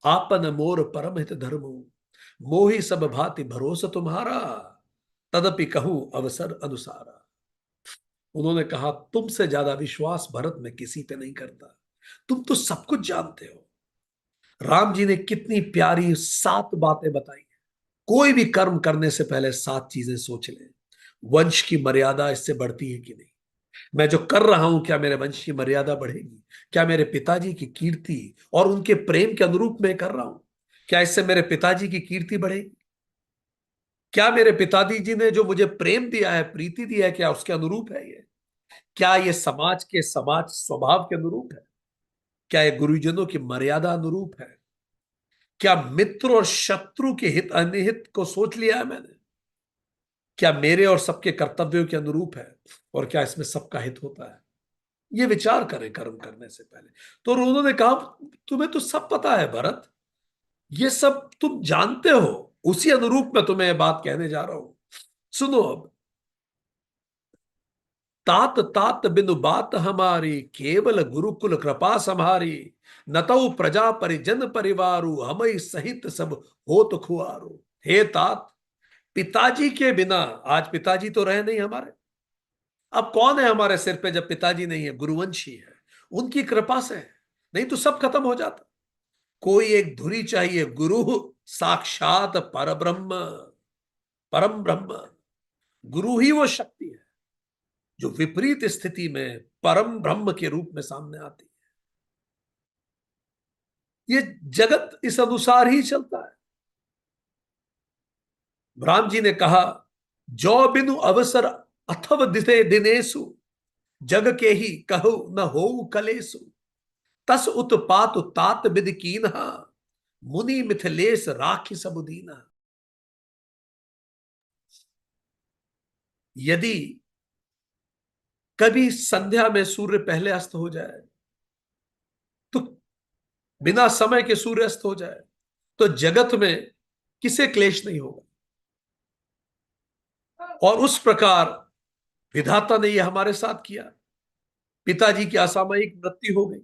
आपन मोर परम हित धर्म। मोहि सब भांति भरोसा तुम्हारा, तदपि कहूं अवसर अनुसारा। उन्होंने कहा, तुमसे ज्यादा विश्वास भरत मैं किसी पे नहीं करता, तुम तो सब कुछ जानते हो। राम जी ने कितनी प्यारी 7 बातें बताई। कोई भी कर्म करने से पहले 7 चीजें सोच ले। वंश की मर्यादा इससे बढ़ती है कि नहीं, मैं जो कर रहा हूं क्या मेरे वंश की मर्यादा बढ़ेगी, क्या मेरे पिताजी की कीर्ति और उनके प्रेम के अनुरूप मैं कर रहा हूं, क्या इससे मेरे पिताजी की कीर्ति बढ़ेगी, क्या मेरे पिताजी जी ने जो मुझे प्रेम दिया है, प्रीति दिया है, क्या उसके अनुरूप है ये, क्या ये समाज स्वभाव के अनुरूप है, क्या ये गुरुजनों की मर्यादा अनुरूप है, क्या मित्र और शत्रु के हित अनिहित को सोच लिया है मैंने, क्या मेरे और सबके कर्तव्यों के अनुरूप है, और क्या इसमें सबका हित होता है। ये विचार करें कर्म करने से पहले। तो उन्होंने कहा, तुम्हें तो सब पता है भरत, ये सब तुम जानते हो, उसी अनुरूप मैं तुम्हें बात कहने जा रहा हूं। सुनो अब। तात तात बिनु बात हमारी, केवल गुरुकुल कृपा सम्हारी। नतउ प्रजा परिजन परिवारु, हमई सहित सब होत खुआरो। हे तात, पिताजी के बिना, आज पिताजी तो रहे नहीं हमारे, अब कौन है हमारे सिर पे जब पिताजी नहीं है, गुरुवंशी है, उनकी कृपा से है, नहीं तो सब खत्म हो जाता। कोई एक धुरी चाहिए, गुरु साक्षात परब्रह्म, परम ब्रह्म। गुरु ही वो शक्ति है जो विपरीत स्थिति में परम ब्रह्म के रूप में सामने आती है। ये जगत इस अनुसार ही चलता है। राम जी ने कहा, जो बिनु अवसर अथव दिसे दिनेसु, जग के ही कहो न हो कलेसु। तस उत्पात तात विद कीन्हा, मुनि मिथिलेश राखी सब दीना। यदि कभी संध्या में सूर्य पहले अस्त हो जाए, तो बिना समय के सूर्य अस्त हो जाए, तो जगत में किसे क्लेश नहीं होगा। और उस प्रकार विधाता ने यह हमारे साथ किया। पिताजी की असामयिक मृत्यु हो गई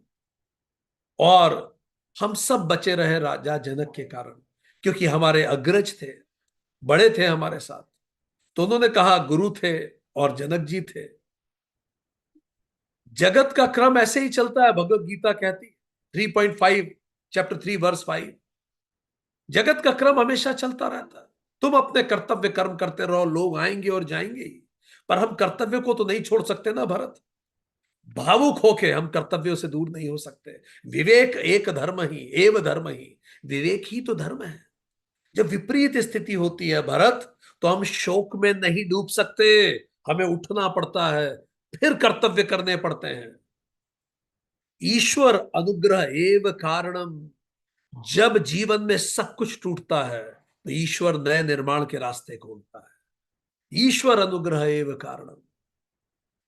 और हम सब बचे रहे राजा जनक के कारण, क्योंकि हमारे अग्रज थे, बड़े थे हमारे साथ। तो उन्होंने कहा, गुरु थे और जनक जी थे। जगत का क्रम ऐसे ही चलता है, भगवत गीता कहती 3.5 चैप्टर 3 वर्स 5। जगत का क्रम हमेशा चलता रहता है। तुम अपने कर्तव्य कर्म करते रहो, लोग आएंगे और जाएंगे ही, पर हम कर्तव्य को तो नहीं छोड़ सकते ना भरत। भावुक होके हम कर्तव्यों से दूर नहीं हो सकते। विवेक एक धर्म ही एव धर्म ही, विवेक ही तो धर्म है। जब विपरीत स्थिति होती है भरत, तो हम शोक में नहीं डूब सकते, हमें उठना पड़ता है, फिर कर्तव्य करने पड़ते हैं। ईश्वर अनुग्रह एव कारणम। जब जीवन में सब कुछ टूटता है, तो ईश्वर नए निर्माण के रास्ते खोलता है। ईश्वर अनुग्रह एव कारणम।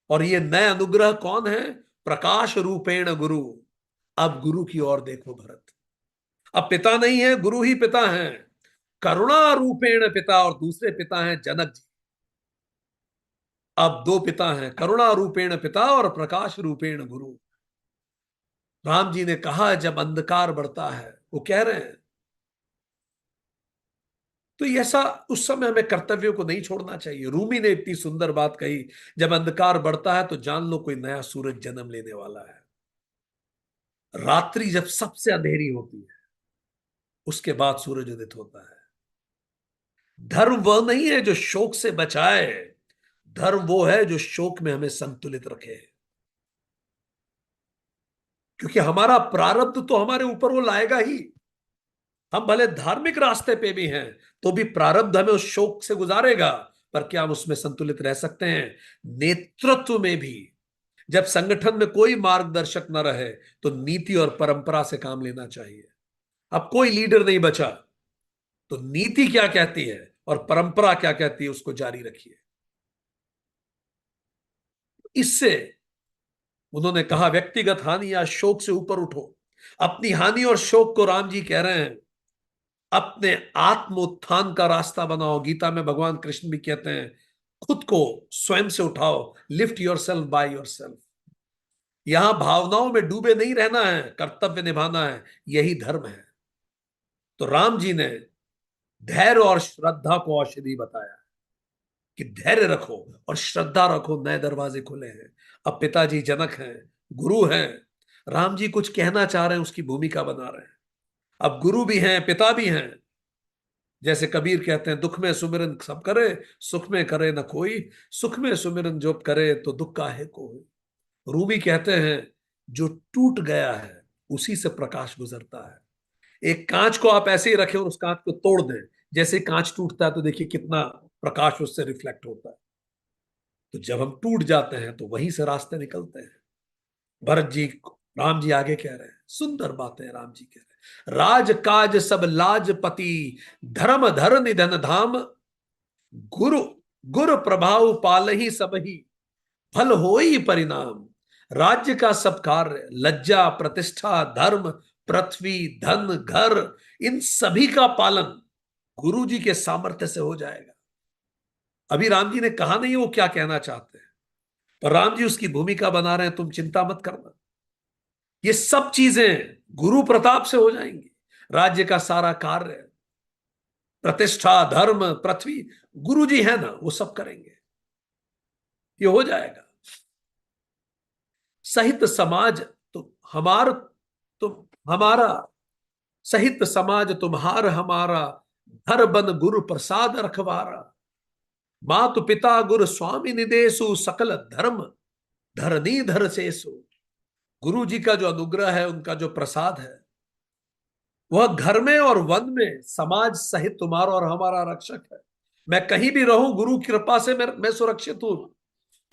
और ये नए अनुग्रह कौन है? प्रकाश रूपेण गुरु। अब गुरु की ओर देखो भरत। अब पिता नहीं है, गुरु ही पिता है। करुणा रूपेण पिता, और दूसरे पिता हैं जनक जी। अब दो पिता हैं, करुणा रूपेण पिता और प्रकाश रूपेण गुरु। राम जी ने कहा जब अंधकार बढ़ता है, वो कह रहे हैं, तो ऐसा उस समय हमें कर्तव्यों को नहीं छोड़ना चाहिए। रूमी ने इतनी सुंदर बात कही, जब अंधकार बढ़ता है तो जान लो कोई नया सूरज जन्म लेने वाला है। रात्रि जब सबसे अंधेरी होती है, उसके बाद सूरज उदित होता है। धर्म वह नहीं है जो शोक से बचाए, धर्म वो है जो शोक में हमें संतुलित रखे। क्योंकि हमारा प्रारब्ध तो हमारे ऊपर वो लाएगा ही। हम भले धार्मिक रास्ते पे भी हैं, तो भी प्रारब्ध हमें उस शोक से गुजारेगा। पर क्या हम उसमें संतुलित रह सकते हैं? नेतृत्व में भी, जब संगठन में कोई मार्गदर्शक न रहे, तो नीति और परंपरा से काम लेना चाहिए। अब कोई लीडर नहीं बचा, तो नीति क्या कहती है और परंपरा क्या कहती है, उसको जारी रखिए। इससे उन्होंने कहा, व्यक्तिगत हानि या शोक से ऊपर उठो। अपनी हानि और शोक को राम जी कह रहे हैं अपने आत्मोत्थान का रास्ता बनाओ। गीता में भगवान कृष्ण भी कहते हैं, खुद को स्वयं से उठाओ, lift your self by your self. यहां भावनाओं में डूबे नहीं रहना है, कर्तव्य निभाना है, यही धर्म है। तो राम जी ने धैर्य और श्रद्धा को औषधि बताया कि धैर्य रखो और श्रद्धा रखो, नए दरवाजे खुले हैं। अब पिताजी जनक हैं, गुरु हैं, राम जी कुछ कहना चाह रहे हैं, उसकी भूमिका बना रहे हैं। अब गुरु भी हैं, पिता भी हैं। जैसे कबीर कहते हैं, दुख में सुमिरन सब करे, सुख में करे न कोई। सुख में सुमिरन जो करे, तो दुख काहे कोई। रूमी कहते हैं, जो टूट गया है उसी से प्रकाश गुजरता है। एक कांच को आप ऐसे ही रखें और उस कांच को तोड़ दें, जैसे कांच टूटता है तो देखिए कितना प्रकाश उससे रिफ्लेक्ट होता है। तो जब हम टूट जाते हैं तो वहीं से रास्ते निकलते हैं। भरत जी, राम जी आगे कह रहे हैं, सुंदर बातें राम जी कह रहे हैं, राज काज सब लाजपति, धर्म धर निधन धाम, गुरु गुरु प्रभाव पाल ही सब ही, फल हो ही परिणाम। राज्य का सब कार्य, लज्जा प्रतिष्ठा धर्म, पृथ्वी धन घर, इन सभी का पालन गुरु जी के सामर्थ्य से हो जाएगा। अभी राम जी ने कहा नहीं वो क्या कहना चाहते हैं, पर राम जी उसकी भूमिका बना रहे हैं, तुम चिंता मत करना, ये सब चीजें गुरु प्रताप से हो जाएंगी। राज्य का सारा कार्य, प्रतिष्ठा धर्म पृथ्वी, गुरु जी है ना, वो सब करेंगे, ये हो जाएगा। सहित समाज तो हमार, तुम हमारा, सहित समाज तुम्हार हमारा, धर बन गुरु प्रसाद रखवारा, मातु पिता गुरु स्वामी निदेशु, सकल धर्म धरनी धर सेसु। गुरु जी का जो अनुग्रह है, उनका जो प्रसाद है, वह घर में और वन में समाज सहित तुम्हारा और हमारा रक्षक है। मैं कहीं भी रहूं, गुरु की कृपा से मैं सुरक्षित हूं।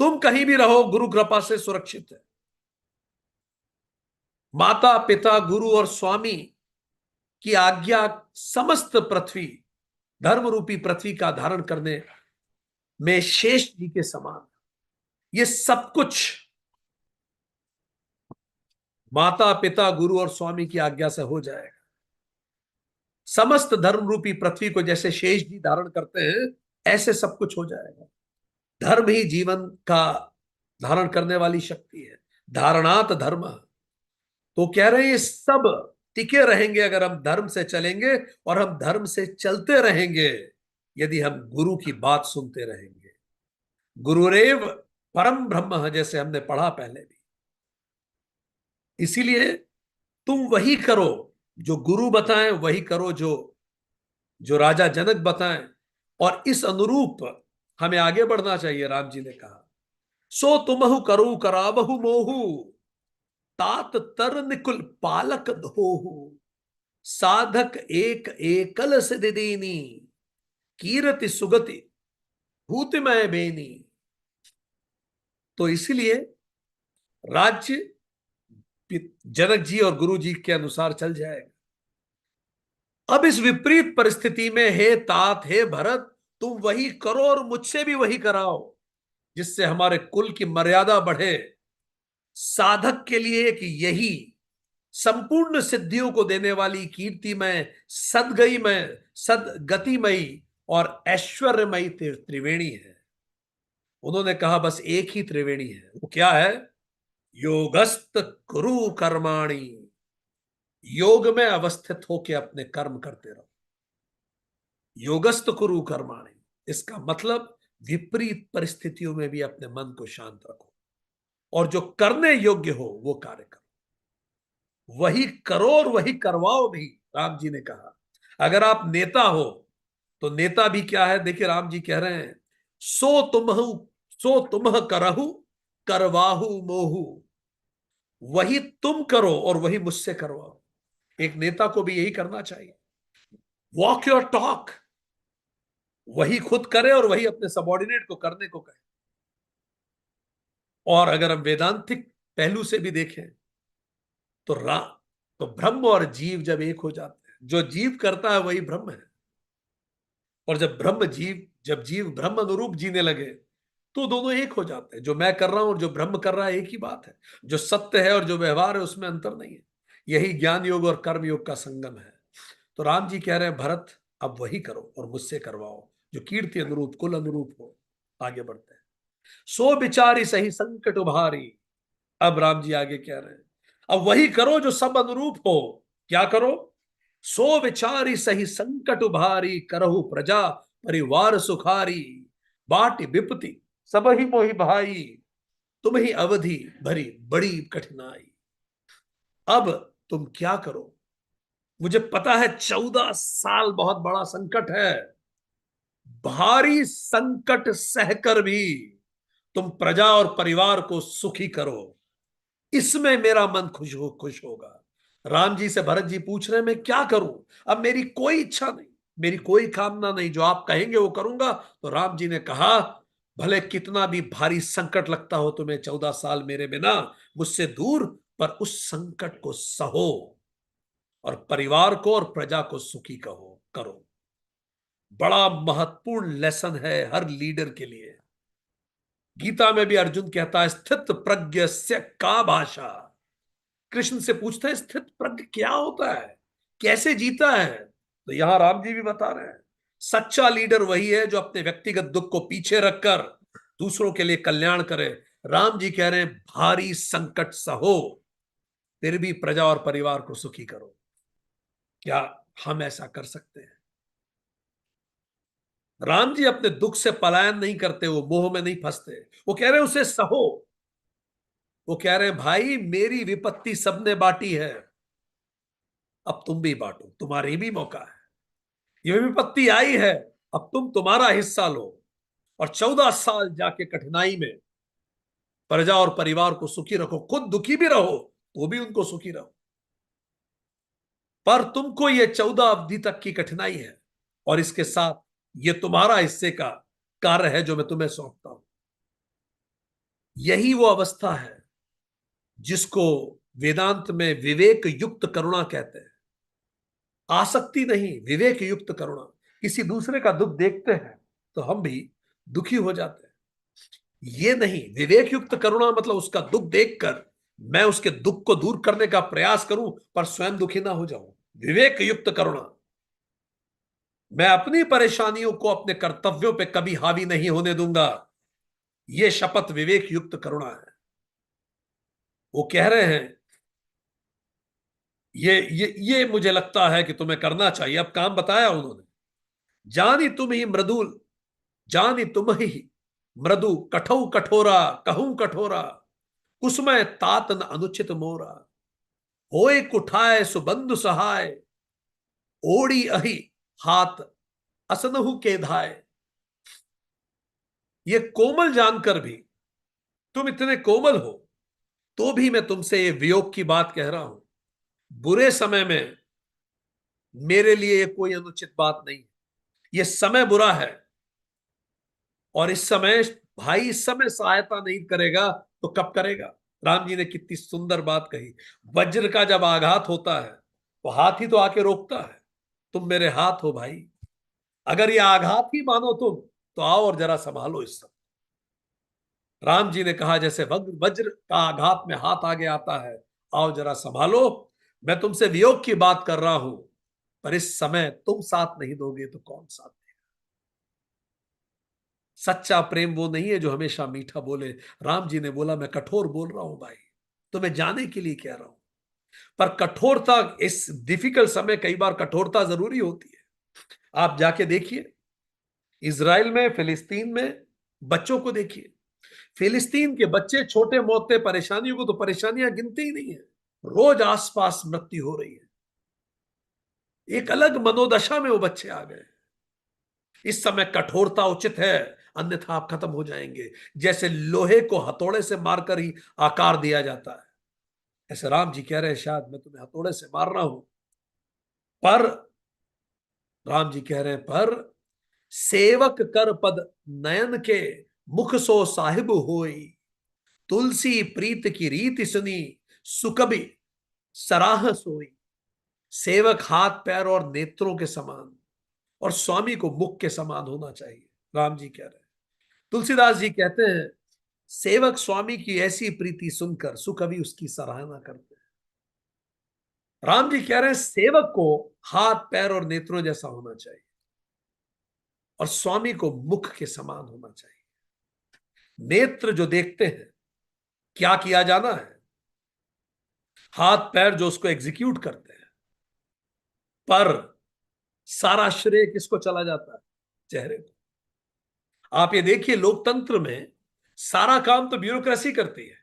तुम कहीं भी रहो, गुरु कृपा से सुरक्षित है। माता पिता गुरु और स्वामी की आज्ञा, समस्त पृथ्वी, धर्म रूपी पृथ्वी का धारण करने में शेष जी के समान। ये सब कुछ माता पिता गुरु और स्वामी की आज्ञा से हो जाएगा। समस्त धर्म रूपी पृथ्वी को जैसे शेष जी धारण करते हैं, ऐसे सब कुछ हो जाएगा। धर्म ही जीवन का धारण करने वाली शक्ति है, धारणात धर्म। तो कह रहे हैं ये सब टिके रहेंगे अगर हम धर्म से चलेंगे, और हम धर्म से चलते रहेंगे यदि हम गुरु की बात सुनते रहेंगे। गुरुरेव परम ब्रह्म है, जैसे हमने पढ़ा पहले भी। इसीलिए तुम वही करो जो गुरु बताएं, वही करो जो जो राजा जनक बताएं, और इस अनुरूप हमें आगे बढ़ना चाहिए। राम जी ने कहा, सो तुमहु करो करावहु मोहु, तात तर निकुल पालक धोहु, साधक एक एकल सिद्धि दीनी, कीरति सुगति भूतिमय बेनी। तो इसलिए राज्य जनक जी और गुरु जी के अनुसार चल जाएगा। अब इस विपरीत परिस्थिति में, हे तात हे भरत, तुम वही करो और मुझसे भी वही कराओ, जिससे हमारे कुल की मर्यादा बढ़े। साधक के लिए एक यही संपूर्ण सिद्धियों को देने वाली कीर्तिमय, सदगतिमयी और ऐश्वर्यमयी त्रिवेणी है। उन्होंने कहा बस एक ही त्रिवेणी है, वो क्या है? योगस्त कुरु कर्माणि। योग में अवस्थित होकर अपने कर्म करते रहो। योगस्त कुरु कर्माणि, इसका मतलब विपरीत परिस्थितियों में भी अपने मन को शांत रखो और जो करने योग्य हो वो कार्य करो। वही करो और वही करवाओ भी, राम जी ने कहा। अगर आप नेता हो तो नेता भी क्या है? देखिए राम जी कह रहे हैं, सो तुम करहु करवाहु मोहु। वही तुम करो और वही मुझसे करवाओ। एक नेता को भी यही करना चाहिए। वॉक योर टॉक, वही खुद करे और वही अपने सबॉर्डिनेट को करने को कहे। और अगर हम वेदांतिक पहलू से भी देखें तो तो ब्रह्म और जीव जब एक हो जाते हैं, जो जीव करता है वही ब्रह्म है। और जब जीव ब्रह्म अनुरूप जीने लगे तो दोनों एक हो जाते हैं। जो मैं कर रहा हूं और जो ब्रह्म कर रहा है एक ही बात है। जो सत्य है और जो व्यवहार है उसमें अंतर नहीं है। यही ज्ञान योग और कर्म योग का संगम है। तो राम जी कह रहे हैं, भरत अब वही करो और मुझसे करवाओ जो कीर्ति अनुरूप, कुल अनुरूप हो। आगे बढ़ते हैं। सो बिचारी सही संकट उभारी। अब राम जी आगे कह रहे हैं, अब वही करो जो सब अनुरूप हो। क्या करो? सो विचारी सही संकट उभारी, करहु प्रजा परिवार सुखारी। बाट विपति सब ही मोहि भाई, तुम ही अवधि भरी बड़ी कठिनाई। अब तुम क्या करो? मुझे पता है 14 साल बहुत बड़ा संकट है। भारी संकट सहकर भी तुम प्रजा और परिवार को सुखी करो, इसमें मेरा मन खुश होगा। राम जी से भरत जी पूछ रहे हैं, मैं क्या करूं? अब मेरी कोई इच्छा नहीं, मेरी कोई कामना नहीं, जो आप कहेंगे वो करूंगा। तो राम जी ने कहा, भले कितना भी भारी संकट लगता हो तुम्हें, 14 साल मेरे बिना मुझसे दूर, पर उस संकट को सहो और परिवार को और प्रजा को सुखी करो। बड़ा महत्वपूर्ण लेसन है हर लीडर के लिए। गीता में भी अर्जुन कहता है, स्थित प्रज्ञ से का भाषा। कृष्ण से पूछते हैं, स्थित प्रज्ञ क्या होता है, कैसे जीता है? तो यहां राम जी भी बता रहे हैं, सच्चा लीडर वही है जो अपने व्यक्तिगत दुख को पीछे रखकर दूसरों के लिए कल्याण करे। राम जी कह रहे हैं, भारी संकट सहो फिर भी प्रजा और परिवार को सुखी करो। क्या हम ऐसा कर सकते हैं? राम जी अपने दुख से पलायन नहीं करते, वो मोह में नहीं फंसते। वो कह रहे हैं उसे सहो। वो कह रहे हैं, भाई मेरी विपत्ति सबने बांटी है, अब तुम भी बांटो, तुम्हारी भी मौका है। ये विपत्ति आई है, अब तुम्हारा हिस्सा लो। और 14 साल जाके कठिनाई में प्रजा और परिवार को सुखी रखो, खुद दुखी भी रहो तो भी उनको सुखी रहो। पर तुमको ये 14 अवधि तक की कठिनाई है और इसके साथ ये तुम्हारा हिस्से का कार्य है जो मैं तुम्हें सौंपता हूं। यही वो अवस्था है जिसको वेदांत में विवेक युक्त करुणा कहते हैं। आसक्ति नहीं, विवेक युक्त करुणा। किसी दूसरे का दुख देखते हैं तो हम भी दुखी हो जाते हैं। ये नहीं, विवेक युक्त करुणा मतलब उसका दुख देखकर मैं उसके दुख को दूर करने का प्रयास करूं पर स्वयं दुखी ना हो जाऊं। विवेक युक्त करुणा, मैं अपनी परेशानियों को अपने कर्तव्यों पे कभी हावी नहीं होने दूंगा। यह शपथ विवेक युक्त करुणा है। वो कह रहे हैं, ये मुझे लगता है कि तुम्हें करना चाहिए। अब काम बताया उन्होंने। जानी तुम ही मृदुल जानी तुम ही मृदु कठौ कठोरा कहूं कठोरा, कुसमय तात न अनुचित मोरा। होए कुठाए सुबंधु सहाय, ओड़ी अहि हाथ असनहु के धाय। ये कोमल जानकर भी, तुम इतने कोमल हो तो भी मैं तुमसे ये वियोग की बात कह रहा हूं। बुरे समय में मेरे लिए ये कोई अनुचित बात नहीं। ये समय बुरा है और इस समय भाई इस समय सहायता नहीं करेगा तो कब करेगा? राम जी ने कितनी सुंदर बात कही। वज्र का जब आघात होता है तो हाथ ही तो आके रोकता है। तुम मेरे हाथ हो भाई, अगर ये आघात ही मानो तुम तो आओ और जरा संभालो इस समय। राम जी ने कहा, जैसे वज्र वज्र का आघात में हाथ आगे आता है, आओ जरा संभालो। मैं तुमसे वियोग की बात कर रहा हूं, पर इस समय तुम साथ नहीं दोगे तो कौन साथ देगा? सच्चा प्रेम वो नहीं है जो हमेशा मीठा बोले। राम जी ने बोला, मैं कठोर बोल रहा हूं भाई, तुम्हें जाने के लिए कह रहा हूं। पर कठोरता, इस डिफिकल्ट समय कई बार कठोरता जरूरी होती है। आप जाके देखिए, इज़राइल में, फिलिस्तीन में बच्चों को देखिए। फिलिस्तीन के बच्चे छोटे मोटे परेशानियों को तो परेशानियां गिनते ही नहीं है, रोज आसपास मृत्यु हो रही है। एक अलग मनोदशा में वो बच्चे आ गए। इस समय कठोरता उचित है, अन्यथा आप खत्म हो जाएंगे। जैसे लोहे को हथौड़े से मारकर ही आकार दिया जाता है, ऐसे राम जी कह रहे हैं, शायद मैं तुम्हें हथौड़े से मार रहा हूं, पर राम जी कह रहे हैं, पर सेवक कर पद नयन के, मुख सो साहिब होई, तुलसी प्रीत की रीति सुनी, सुकबि सराह सोई। सेवक हाथ पैर और नेत्रों के समान, और स्वामी को मुख के समान होना चाहिए, राम जी कह रहे हैं। तुलसीदास जी कहते हैं, सेवक स्वामी की ऐसी प्रीति सुनकर सुकवि उसकी सराहना करते हैं। राम जी कह रहे हैं, सेवक को हाथ पैर और नेत्रों जैसा होना चाहिए, और स्वामी को मुख के समान होना चाहिए। नेत्र जो देखते हैं क्या किया जाना है, हाथ पैर जो उसको एग्जीक्यूट करते हैं, पर सारा श्रेय किसको चला जाता है? चेहरे को। आप ये देखिए, लोकतंत्र में सारा काम तो ब्यूरोक्रेसी करती है।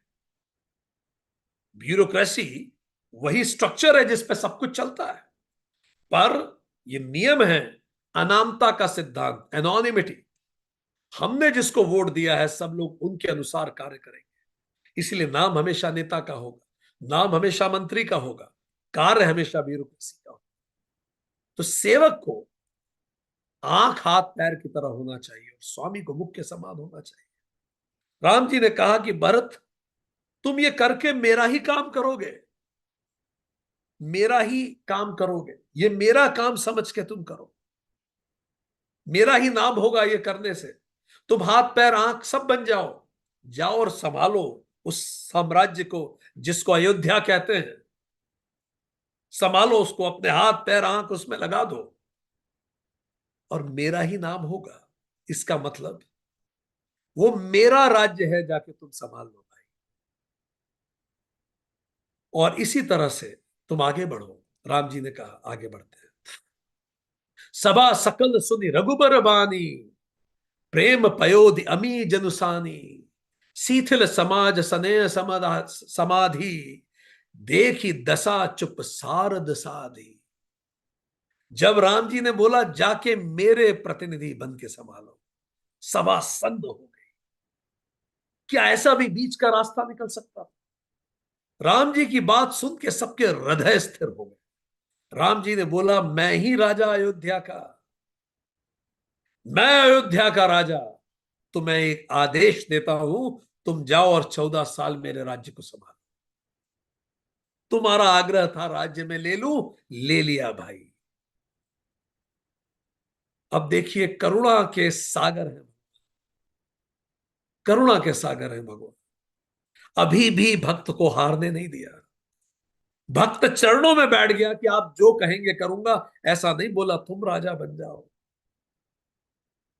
ब्यूरोक्रेसी वही स्ट्रक्चर है जिस पे सब कुछ चलता है, पर ये नियम है अनामता का सिद्धांत, एनोनिमिटी। हमने जिसको वोट दिया है, सब लोग उनके अनुसार कार्य करेंगे। इसलिए नाम हमेशा नेता का होगा, नाम हमेशा मंत्री का होगा, कार्य हमेशा ब्यूरोक्रेसी का होगा। तो सेवक को आंख हाथ पैर की तरह होना चाहिए, और स्वामी को मुख के समान होना चाहिए। राम जी ने कहा कि भरत, तुम ये करके मेरा ही काम करोगे, मेरा ही काम करोगे, ये मेरा काम समझ के तुम करो, मेरा ही नाम होगा ये करने से। तुम हाथ पैर आंख सब बन जाओ, जाओ और संभालो उस साम्राज्य को जिसको अयोध्या कहते हैं। संभालो उसको, अपने हाथ पैर आंख उसमें लगा दो, और मेरा ही नाम होगा। इसका मतलब वो मेरा राज्य है, जाके तुम संभाल लो भाई। और इसी तरह से तुम आगे बढ़ो। राम जी ने कहा, आगे बढ़ते हैं। सभा सकल सुनि रघुबर बानी, प्रेम पयोधि अमी जनुसानी, शीथिल समाज स्नेह समाधि, देखी दशा चुप सारद साधी। जब राम जी ने बोला, जाके मेरे प्रतिनिधि बन के संभालो, सभा सन्न हो गई। क्या ऐसा भी बीच का रास्ता निकल सकता? राम जी की बात सुन के सबके हृदय स्थिर हो गए। राम जी ने बोला, मैं ही राजा अयोध्या का, मैं अयोध्या का राजा, तो मैं एक आदेश देता हूं, तुम जाओ और 14 साल मेरे राज्य को संभालो। तुम्हारा आग्रह था राज्य में ले लूं, ले लिया भाई। अब देखिए, करुणा के सागर हैं, करुणा के सागर हैं भगवान। अभी भी भक्त को हारने नहीं दिया। भक्त चरणों में बैठ गया कि आप जो कहेंगे करूंगा। ऐसा नहीं बोला तुम राजा बन जाओ।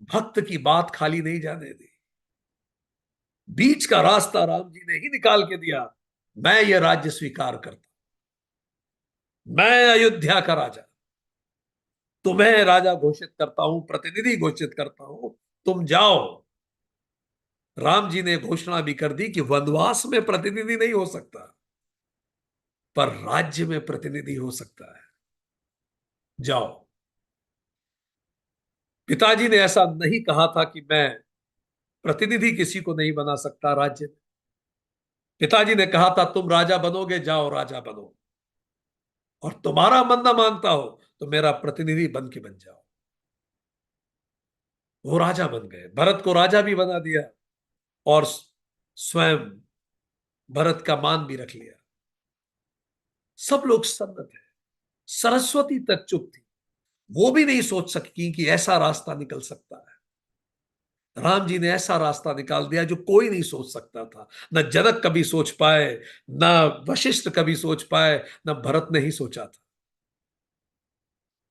भक्त की बात खाली नहीं जाने दी। बीच का रास्ता राम जी ने ही निकाल के दिया। मैं ये राज्य स्वीकार करता, मैं अयोध्या का राजा, तुम्हें राजा घोषित करता हूं, प्रतिनिधि घोषित करता हूं, तुम जाओ। राम जी ने घोषणा भी कर दी कि वनवास में प्रतिनिधि नहीं हो सकता, पर राज्य में प्रतिनिधि हो सकता है। जाओ। पिताजी ने ऐसा नहीं कहा था कि मैं प्रतिनिधि किसी को नहीं बना सकता राज्य में। पिताजी ने कहा था, तुम राजा बनोगे, जाओ राजा बनो, और तुम्हारा मन ना मानता हो तो मेरा प्रतिनिधि बन के बन जाओ। वो राजा बन गए, भरत को राजा भी बना दिया, और स्वयं भरत का मान भी रख लिया। सब लोग सन्नत है। सरस्वती तक चुप थी, वो भी नहीं सोच सकी कि ऐसा रास्ता निकल सकता है। राम जी ने ऐसा रास्ता निकाल दिया जो कोई नहीं सोच सकता था। न जनक कभी सोच पाए, न वशिष्ठ कभी सोच पाए, न भरत ने ही सोचा था।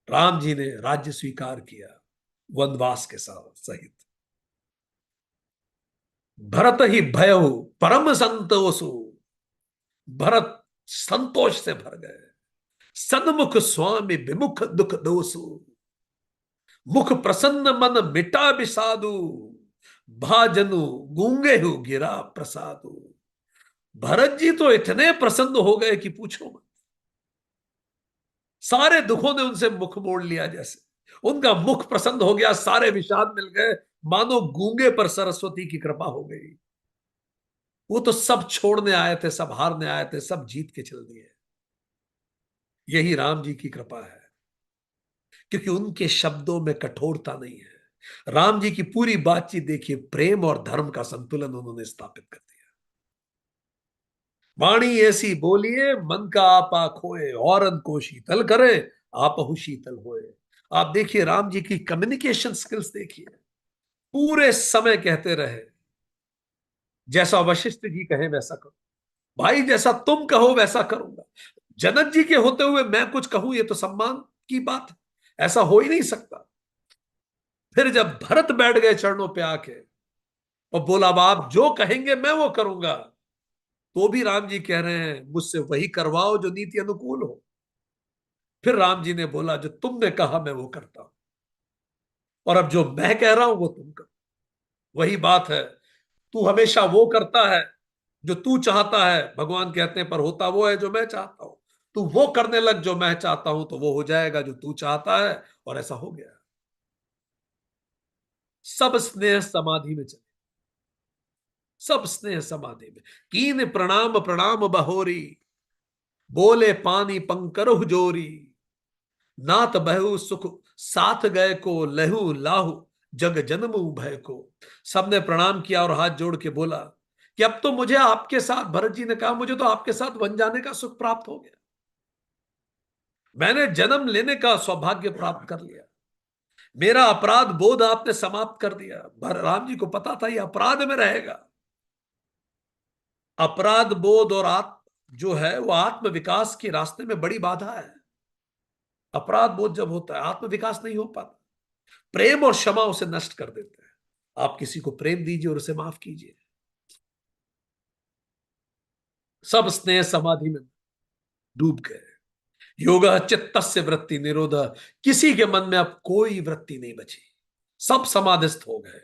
राम जी ने राज्य स्वीकार किया वनवास के साथ सहित। भरत ही भयउ परम संतोषु। भरत संतोष से भर गए। सन्मुख स्वामी विमुख दुख दोषु। मुख प्रसन्न मन मिटा विषादु। भाजनु गूंगे हु गिरा प्रसादु। भरत जी तो इतने प्रसन्न हो गए कि पूछो मत। सारे दुखों ने उनसे मुख मोड़ लिया, जैसे उनका मुख प्रसन्न हो गया, सारे विषाद मिल गए, मानो गूंगे पर सरस्वती की कृपा हो गई। वो तो सब छोड़ने आए थे, सब हारने आए थे, सब जीत के चल दिए। यही राम जी की कृपा है, क्योंकि उनके शब्दों में कठोरता नहीं है। राम जी की पूरी बातचीत देखिए, प्रेम और धर्म का संतुलन उन्होंने स्थापित कर दिया। वाणी ऐसी बोलिए मन का आपा खोए, औरन को शीतल करे आपहु शीतल होए। आप देखिए राम जी की कम्युनिकेशन स्किल्स देखिए। पूरे समय कहते रहे, जैसा वशिष्ठ जी कहे वैसा करो, भाई जैसा तुम कहो वैसा करूंगा। जनक जी के होते हुए मैं कुछ कहूं, ये तो सम्मान की बात है, ऐसा हो ही नहीं सकता। फिर जब भरत बैठ गए चरणों पे आके और बोला, अब आप जो कहेंगे मैं वो करूंगा, तो भी राम जी कह रहे हैं मुझसे वही करवाओ जो नीति अनुकूल हो। फिर राम जी ने बोला, जो तुमने कहा मैं वो करता हूं, और अब जो मैं कह रहा हूं वो तुम करो। वही बात है, तू हमेशा वो करता है जो तू चाहता है, भगवान कहते हैं, पर होता वो है जो मैं चाहता हूं। तू वो करने लग जो मैं चाहता हूं, तो वो हो जाएगा जो तू चाहता है। और ऐसा हो गया। सब स्नेह समाधि में चले, सब स्नेह समाधि में। कीन प्रणाम प्रणाम बहोरी, बोले पानी पंकरु जोरी। नाथ बहु सुख साथ गए को, लहू लाहू जग जन्मू भय को। सबने प्रणाम किया और हाथ जोड़ के बोला कि अब तो मुझे आपके साथ, भरत जी ने कहा, मुझे तो आपके साथ वन जाने का सुख प्राप्त हो गया। मैंने जन्म लेने का सौभाग्य प्राप्त कर लिया। मेरा अपराध बोध आपने समाप्त कर दिया। राम जी को पता था ये अपराध में रहेगा। अपराध बोध और आत्म जो है वो आत्म विकास के रास्ते में बड़ी बाधा है। अपराध बोध जब होता है, आत्म विकास नहीं हो पाता। प्रेम और क्षमा उसे नष्ट कर देते हैं। आप किसी को प्रेम दीजिए और उसे माफ कीजिए। सब स्नेह समाधि में डूब गए। योग चित्तस्य वृत्ति निरोध। किसी के मन में अब कोई वृत्ति नहीं बची, सब समाधिस्थ हो गए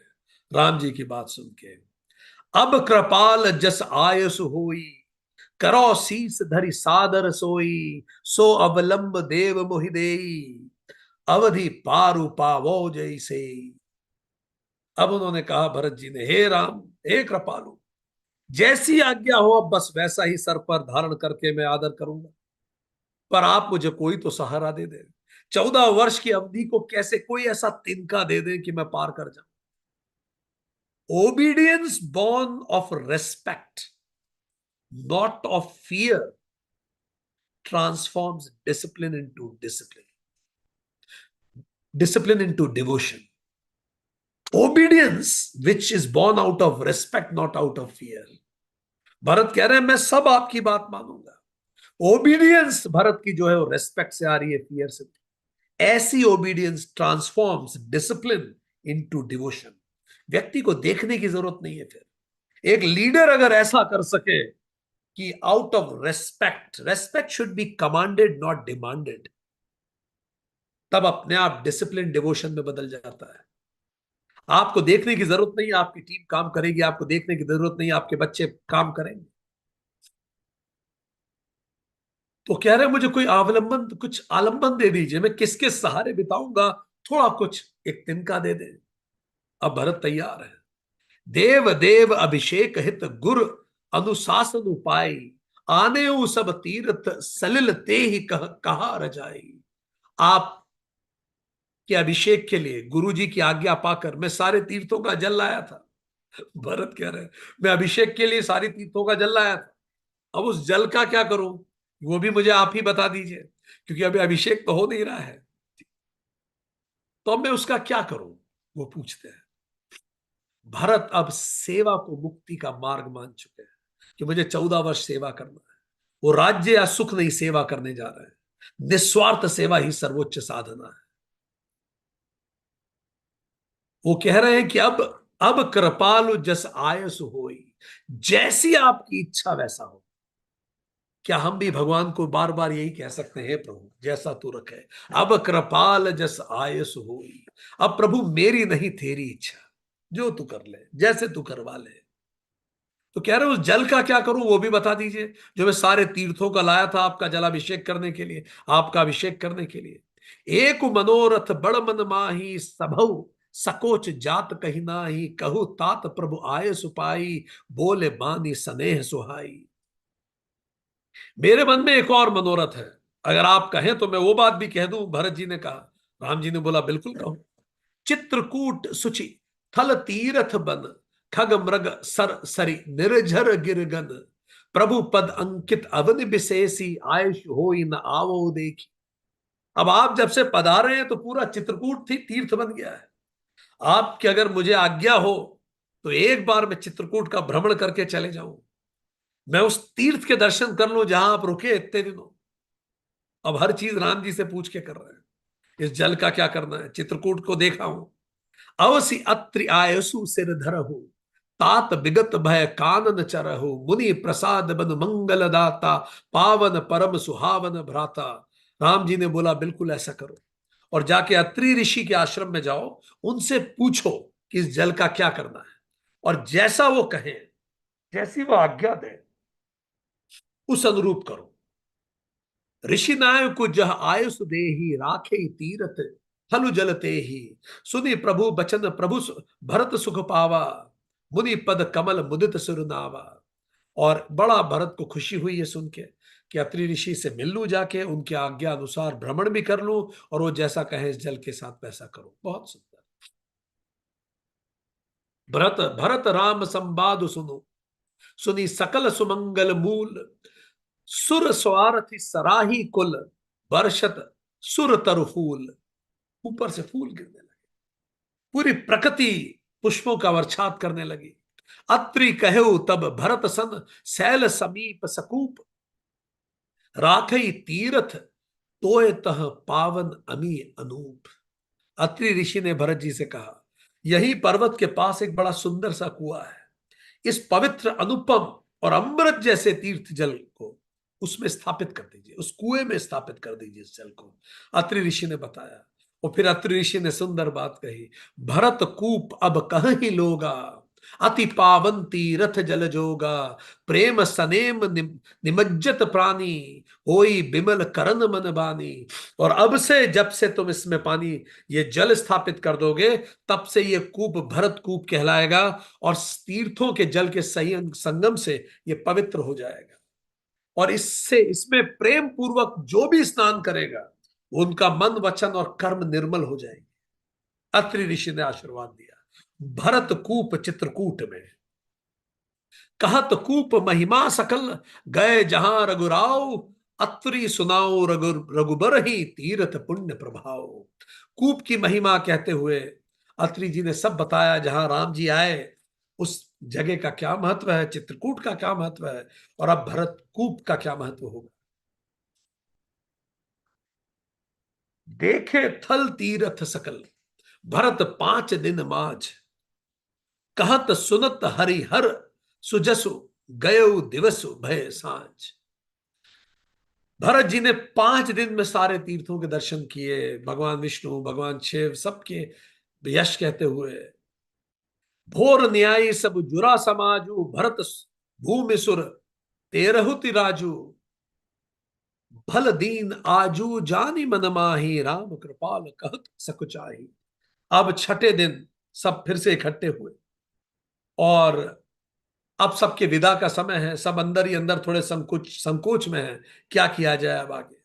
राम जी की बात सुन के। अब कृपाल जस आयस होई, करो शीस धरि सादर सोई। सो अवलंब देव मोहि देई, अवधि पारु पावो जैसे। अब उन्होंने कहा भरत जी ने, हे राम, हे कृपालु, जैसी आज्ञा हो अब बस वैसा ही सर पर धारण करके मैं आदर करूंगा। पर आप मुझे कोई तो सहारा दे दे। 14 वर्ष की अवधि को कैसे कोई ऐसा तिनका दे दे कि मैं पार कर जाऊं। Obedience born of respect, not of fear, transforms discipline into discipline, discipline into devotion. Obedience which is born out of respect, not out of fear. Bharat कह रहे हैं मैं सब आपकी बात मानूंगा। ओबीडियंस भरत की जो है वो रेस्पेक्ट से आ रही है, फियर से। ऐसी obedience transforms discipline into devotion. व्यक्ति को देखने की जरूरत नहीं है। फिर एक लीडर अगर ऐसा कर सके कि out of respect, respect should be commanded not demanded, तब अपने आप डिसिप्लिन डिवोशन में बदल जाता है। आपको देखने की जरूरत नहीं, आपकी टीम काम करेगी। आपको देखने की जरूरत नहीं, आपके बच्चे काम करेंगे। तो कह रहे मुझे कोई अवलंबन, कुछ आलंबन दे दीजिए, मैं किसके सहारे बिताऊंगा, थोड़ा कुछ एक तिनका दे दे। अब भरत तैयार है। देव देव अभिषेक हित गुर अनुशासन उपाय। आने सब तीर्थ सलिल ते ही कहा रजाई। आप के अभिषेक के लिए गुरु जी की आज्ञा पाकर मैं सारे तीर्थों का जल लाया था। भरत कह रहे हैं मैं अभिषेक के लिए सारी तीर्थों का जल लाया था, अब उस जल का क्या करूं, वो भी मुझे आप ही बता दीजिए, क्योंकि अभी अभिषेक तो हो नहीं रहा है। तो अब मैं उसका क्या करूं, वो पूछते हैं। भरत अब सेवा को मुक्ति का मार्ग मान चुके हैं कि मुझे 14 वर्ष सेवा करना है। वो राज्य या सुख नहीं सेवा करने जा रहे हैं। निस्वार्थ सेवा ही सर्वोच्च साधना है। वो कह रहे हैं कि अब कृपालु जस आयस होई, जैसी आपकी इच्छा वैसा हो। क्या हम भी भगवान को बार बार यही कह सकते हैं, प्रभु जैसा तू रखे, अब कृपाल जस आयस होई। अब प्रभु मेरी नहीं तेरी इच्छा, जो तू कर ले, जैसे तू करवा ले। तो कह रहे उस जल का क्या करूं वो भी बता दीजिए, जो मैं सारे तीर्थों का लाया था आपका जलाभिषेक करने के लिए, आपका अभिषेक करने के लिए। एक मनोरथ बड़ मन माही, सबहु सकोच जात कही नाही, कहू तात प्रभु आय सुपाई, बोले बानी स्नेह सुहाई। मेरे मन में एक और मनोरथ है, अगर आप कहें तो मैं वो बात भी कह दूं। भरत जी ने कहा, राम जी ने बोला बिल्कुल कहो। चित्रकूट सुचि थल तीरथ बन, खग मृग सर सरी निर्झर गिरगन, प्रभु पद अंकित अवनि विशेषी, आयुष हो न आवो देखी। अब आप जब से पधारे हैं तो पूरा चित्रकूट थी तीर्थ बन गया है। आपकी अगर मुझे आज्ञा हो तो एक बार मैं चित्रकूट का भ्रमण करके चले जाऊं, मैं उस तीर्थ के दर्शन कर लूं जहां आप रुके इतने दिनों। अब हर चीज राम जी से पूछ के कर रहे हैं। इस जल का क्या करना है, चित्रकूट को देखा हूं। अवसि अत्रि आयसु सिर धरहु, तात विगत भय कानन चरहु, मुनि प्रसाद बन मंगल दाता, पावन परम सुहावन भ्राता। राम जी ने बोला बिल्कुल ऐसा करो, और जाके अत्रि ऋषि के आश्रम में जाओ, उनसे पूछो कि इस जल का क्या करना है, और जैसा वो कहें, जैसी वो आज्ञा दे, उस अनुरूप करो। ऋषि नायक जह आयुष देहि, राखे तीरथ थलु जलते ही, सुनि प्रभु बचन प्रभु भरत सुख पावा, मुनि पद कमल मुदित सुरनावा। और बड़ा भरत को खुशी हुई ये सुन के कि अत्रि ऋषि से मिल लूं, जाके उनके आज्ञा अनुसार भ्रमण भी कर लूं, और वो जैसा कहे इस जल के साथ वैसा करो। बहुत सुंदर। भरत भरत राम संवाद सुनो, सुनी सकल सुमंगल मूल, सुर स्वारथि सराही कुल, बरसत सुर तरु फूल। ऊपर से फूल गिरने लगे, पूरी प्रकृति पुष्पों का वर्षात करने लगी। अत्रि कहु तब भरत सन, शैल समीप सकूप, राखई तीरथ तोय तह पावन अमी अनूप। अत्रि ऋषि ने भरत जी से कहा, यही पर्वत के पास एक बड़ा सुंदर सा कुआं है। इस पवित्र अनुपम और अमृत जैसे तीर्थ जल को उसमें स्थापित कर दीजिए, उस कुएं में स्थापित कर दीजिए इस जल को। अत्रि ऋषि ने बताया। और फिर अत्रि ऋषि ने सुंदर बात कही, भरत कूप अब कह ही लोगा, अति पावन तीरथ जल जोगा, प्रेम सनेम निमज्जत प्राणी, होई बिमल करन मन बानी। और अब से जब से तुम इसमें पानी, ये जल स्थापित कर दोगे, तब से ये कूप भरत कूप कहलाएगा, और तीर्थों के जल के सही संगम से ये पवित्र हो जाएगा। और इससे इसमें प्रेम पूर्वक जो भी स्नान करेगा, उनका मन वचन और कर्म निर्मल हो जाएंगे। अत्रि ऋषि ने आशीर्वाद दिया। भरत कूप चित्रकूट में, कहत कूप महिमा सकल, गए जहां रघुराव, अत्रि सुनाओ रघुबर ही, तीर्थ पुण्य प्रभाव। कूप की महिमा कहते हुए अत्रि जी ने सब बताया, जहां राम जी आए उस जगह का क्या महत्व है, चित्रकूट का क्या महत्व है, और अब भरत कूप का क्या महत्व होगा। देखे थल तीरथ सकल, भरत 5 दिन माझ, कहत सुनत हरिहर सुजसु, गयो दिवस भय साँझ। भरत जी ने 5 दिन में सारे तीर्थों के दर्शन किए, भगवान विष्णु भगवान शिव सबके यश कहते हुए। भोर न्यायी सब जुरा समाजू, भरत भूमि सुर तेरहुति राजू, भल दीन आजू जानी मन माही, राम कृपाल कहत सकुचाही। अब छठे दिन सब फिर से इकट्ठे हुए, और अब सबके विदा का समय है। सब अंदर ही अंदर थोड़े संकोच संकोच में है, क्या किया जाए अब आगे।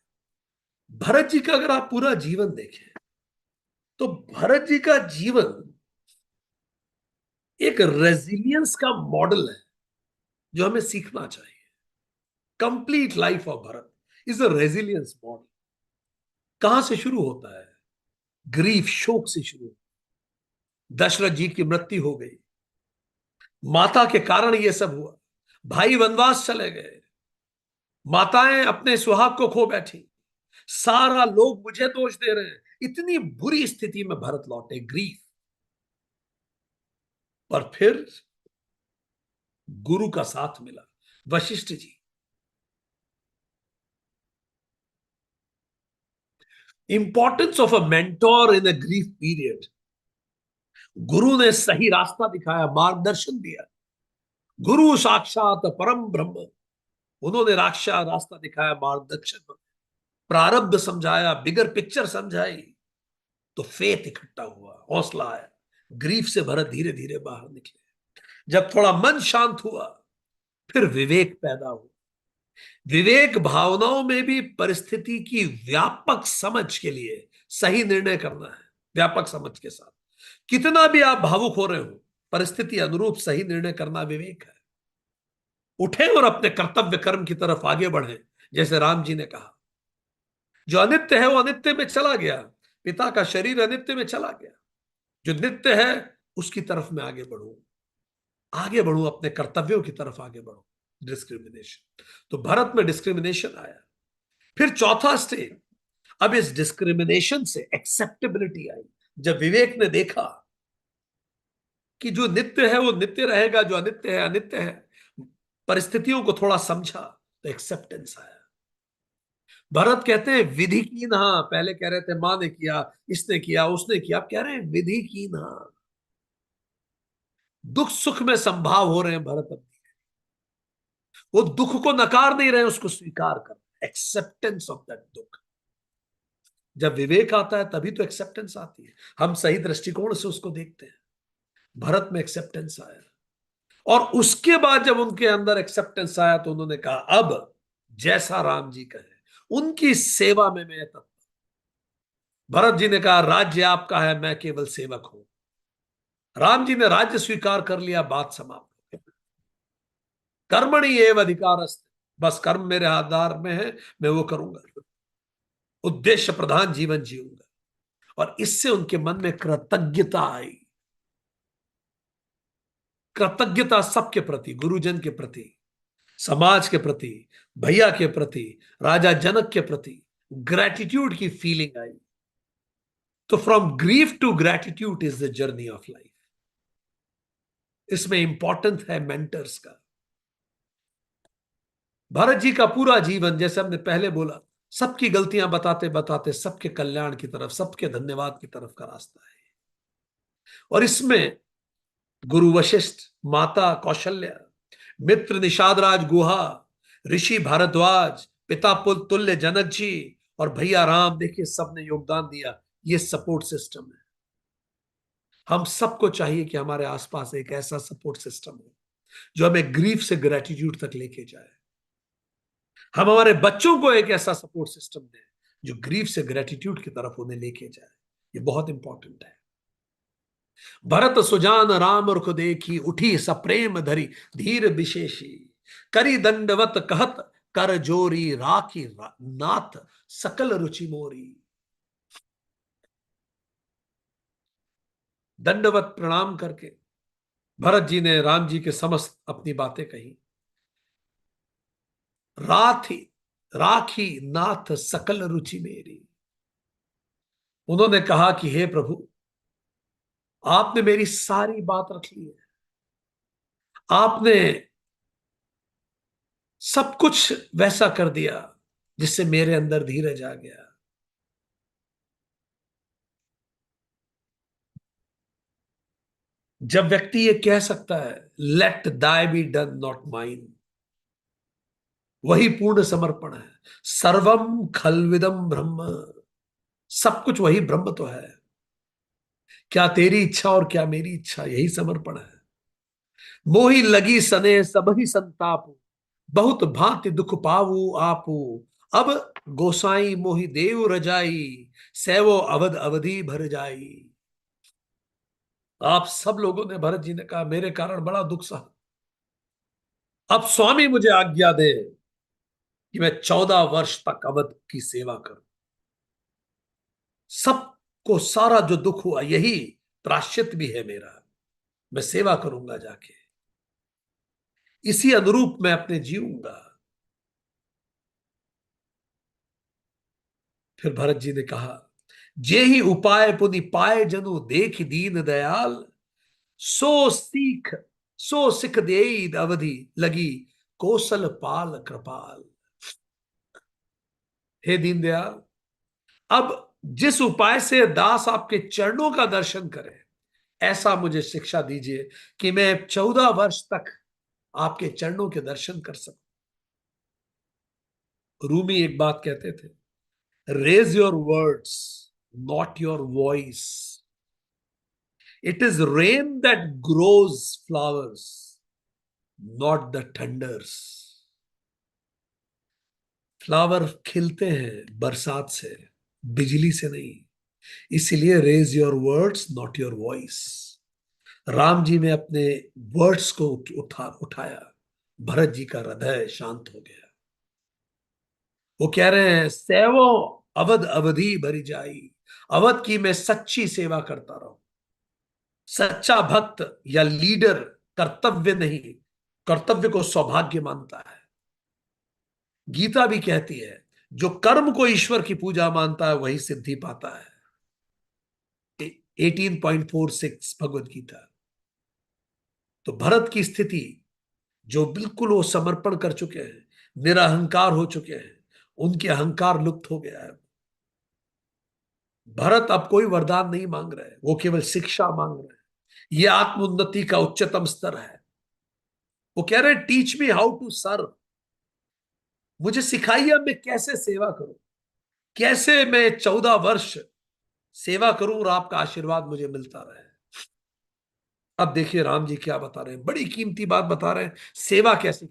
भरत जी का अगर आप पूरा जीवन देखें, तो भरत जी का जीवन एक रेजिलियंस का मॉडल है, जो हमें सीखना चाहिए। Complete life of Bharat is a resilience model. कहां से शुरू होता है? ग्रीफ, शोक से शुरू। दशरथ जी की मृत्यु हो गई, माता के कारण ये सब हुआ। भाई वनवास चले गए, माताएं अपने सुहाग को खो बैठी, सारा लोग मुझे दोष दे रहे हैं। इतनी बुरी स्थिति में भरत लौटे, ग्रीफ। पर फिर गुरु का साथ मिला, Vashishtha ji. Importance of a mentor in a grief period. गुरु ने सही रास्ता दिखाया, मार्गदर्शन दिया। गुरु साक्षात परम ब्रह्म, उन्होंने रास्ता दिखाया, मार्गदर्शन, प्रारब्ध समझाया, बिगर पिक्चर समझाई। तो फेथ इकट्ठा हुआ, हौसला आया, ग्रीफ से भरत धीरे धीरे बाहर निकले। जब थोड़ा मन शांत हुआ, फिर विवेक पैदा हुआ। विवेक भावनाओं में भी परिस्थिति की व्यापक समझ के लिए सही निर्णय करना है, व्यापक समझ के साथ। कितना भी आप भावुक हो रहे हो, परिस्थिति अनुरूप सही निर्णय करना विवेक है। उठे और अपने कर्तव्य कर्म की तरफ आगे बढ़े, जैसे राम जी ने कहा। जो अनित्य है वो अनित्य में चला गया, पिता का शरीर अनित्य में चला गया। जो नित्य है उसकी तरफ मैं आगे बढ़ू, आगे बढ़ू, अपने कर्तव्यों की तरफ आगे बढ़ू। डिस्क्रिमिनेशन, तो भारत में डिस्क्रिमिनेशन आया। फिर चौथा स्टेज, अब इस डिस्क्रिमिनेशन से एक्सेप्टेबिलिटी आई। जब विवेक ने देखा कि जो नित्य है वो नित्य रहेगा, जो अनित्य है अनित्य है, परिस्थितियों को थोड़ा समझा, तो एक्सेप्टेंस आया। भरत कहते हैं विधि की ना, पहले कह रहे थे मां ने किया, इसने किया, उसने किया, अब कह रहे हैं विधि की ना। दुख सुख में संभाव हो रहे हैं भरत अब। वो दुख को नकार नहीं रहे, उसको स्वीकार कर, एक्सेप्टेंस ऑफ दैट दुख। जब विवेक आता है तभी तो एक्सेप्टेंस आती है, हम सही दृष्टिकोण से उसको देखते हैं। भरत में एक्सेप्टेंस आया, और उसके बाद जब उनके अंदर एक्सेप्टेंस आया तो उन्होंने कहा अब जैसा राम जी कहे, उनकी सेवा में मैं तत्पर। भरत जी ने कहा राज्य आपका है, मैं केवल सेवक हूं। राम जी ने राज्य स्वीकार कर लिया, बात समाप्त। कर्मणि एव अधिकारस्त, बस कर्म मेरे आधार में है, मैं वो करूंगा, उद्देश्य प्रधान जीवन जीऊंगा। और इससे उनके मन में कृतज्ञता आई। कृतज्ञता सबके प्रति, गुरुजन के प्रति, समाज के प्रति, भैया के प्रति, राजा जनक के प्रति ग्रैटिट्यूड की फीलिंग आई। तो from grief to gratitude is the journey of life. इसमें इंपॉर्टेंट है मेंटर्स का। भरत जी का पूरा जीवन, जैसे हमने पहले बोला, सबकी गलतियां बताते बताते सबके कल्याण की तरफ, सबके धन्यवाद की तरफ का रास्ता है। और इसमें गुरु वशिष्ठ, माता कौशल्या, मित्र निषादराज गुहा, ऋषि भारद्वाज, पिता तुल्य जनक जी, और भैया राम, देखिए सबने योगदान दिया। ये सपोर्ट सिस्टम है। हम सबको चाहिए कि हमारे आसपास एक ऐसा सपोर्ट सिस्टम हो जो हमें ग्रीफ से ग्रेटिट्यूड तक लेके जाए। हम हमारे बच्चों को एक ऐसा सपोर्ट सिस्टम दें जो ग्रीफ से ग्रेटिट्यूड की तरफ उन्हें लेके जाए। ये बहुत इंपॉर्टेंट है। भरत सुजान राम रुख देखी, उठी सप्रेम धरी धीर विशेषी, करी दंडवत कहत कर जोरी, राखी नाथ सकल रुचि मोरी। दंडवत प्रणाम करके भरत जी ने राम जी के समस्त अपनी बातें कही। राथी राखी नाथ सकल रुचि मेरी, उन्होंने कहा कि हे प्रभु, आपने मेरी सारी बात रख ली है, आपने सब कुछ वैसा कर दिया जिससे मेरे अंदर धीरज आ गया। जब व्यक्ति ये कह सकता है let thy be done not mine, वही पूर्ण समर्पण है। सर्वम खलविदम ब्रह्म, सब कुछ वही ब्रह्म तो है, क्या तेरी इच्छा और क्या मेरी इच्छा, यही समर्पण है। मोही लगी सने सब ही संताप, बहुत भांति दुख पावू आपू, अब गोसाई मोहि देव रजाई, सैवो अवध अवधि भर जाई। आप सब लोगों ने, भरत जी ने कहा, मेरे कारण बड़ा दुख सहा, अब स्वामी मुझे आज्ञा दे कि मैं 14 वर्ष तक अवध की सेवा करूं। सबको सारा जो दुख हुआ यही प्राश्चित भी है मेरा, मैं सेवा करूंगा जाके। इसी अनुरूप मैं अपने जीऊंगा। फिर भरत जी ने कहा, जे ही उपाय पुनि पाए जनु देख दीन दयाल, सो सीख सो सिख देई अवधि लगी, कौशल पाल कृपाल। हे दीनदयाल, अब जिस उपाय से दास आपके चरणों का दर्शन करे, ऐसा मुझे शिक्षा दीजिए कि मैं 14 वर्ष तक आपके चरणों के दर्शन कर सकूं। रूमी एक बात कहते थे, raise your words, not your voice. It is rain that grows flowers, not the thunders. Flower खिलते हैं बरसात से, बिजली से नहीं। इसीलिए raise your words not your voice. Ram ji ने अपने वर्ड्स को उठाया, भरत जी का हृदय शांत हो गया। वो कह रहे हैं, सेवो अवध अवधि भरी जाई, अवध की मैं सच्ची सेवा करता रहूं। सच्चा भक्त या लीडर कर्तव्य नहीं, कर्तव्य को सौभाग्य मानता है। गीता भी कहती है, जो कर्म को ईश्वर की पूजा मानता है वही सिद्धि पाता है। 18.46 भगवत गीता। तो भरत की स्थिति, जो बिल्कुल वो समर्पण कर चुके हैं, निरहंकार हो चुके हैं, उनके अहंकार लुप्त हो गया है। भरत अब कोई वरदान नहीं मांग रहे, वो केवल शिक्षा मांग रहे हैं। ये आत्मोन्नति का उच्चतम स्तर है। वो कह रहे हैं, teach me how to serve. मुझे सिखाइए मैं कैसे सेवा करूं, कैसे मैं 14 वर्ष सेवा करूं और आपका आशीर्वाद मुझे मिलता रहे। अब देखिए राम जी क्या बता रहे हैं, बड़ी कीमती बात बता रहे हैं, सेवा कैसे।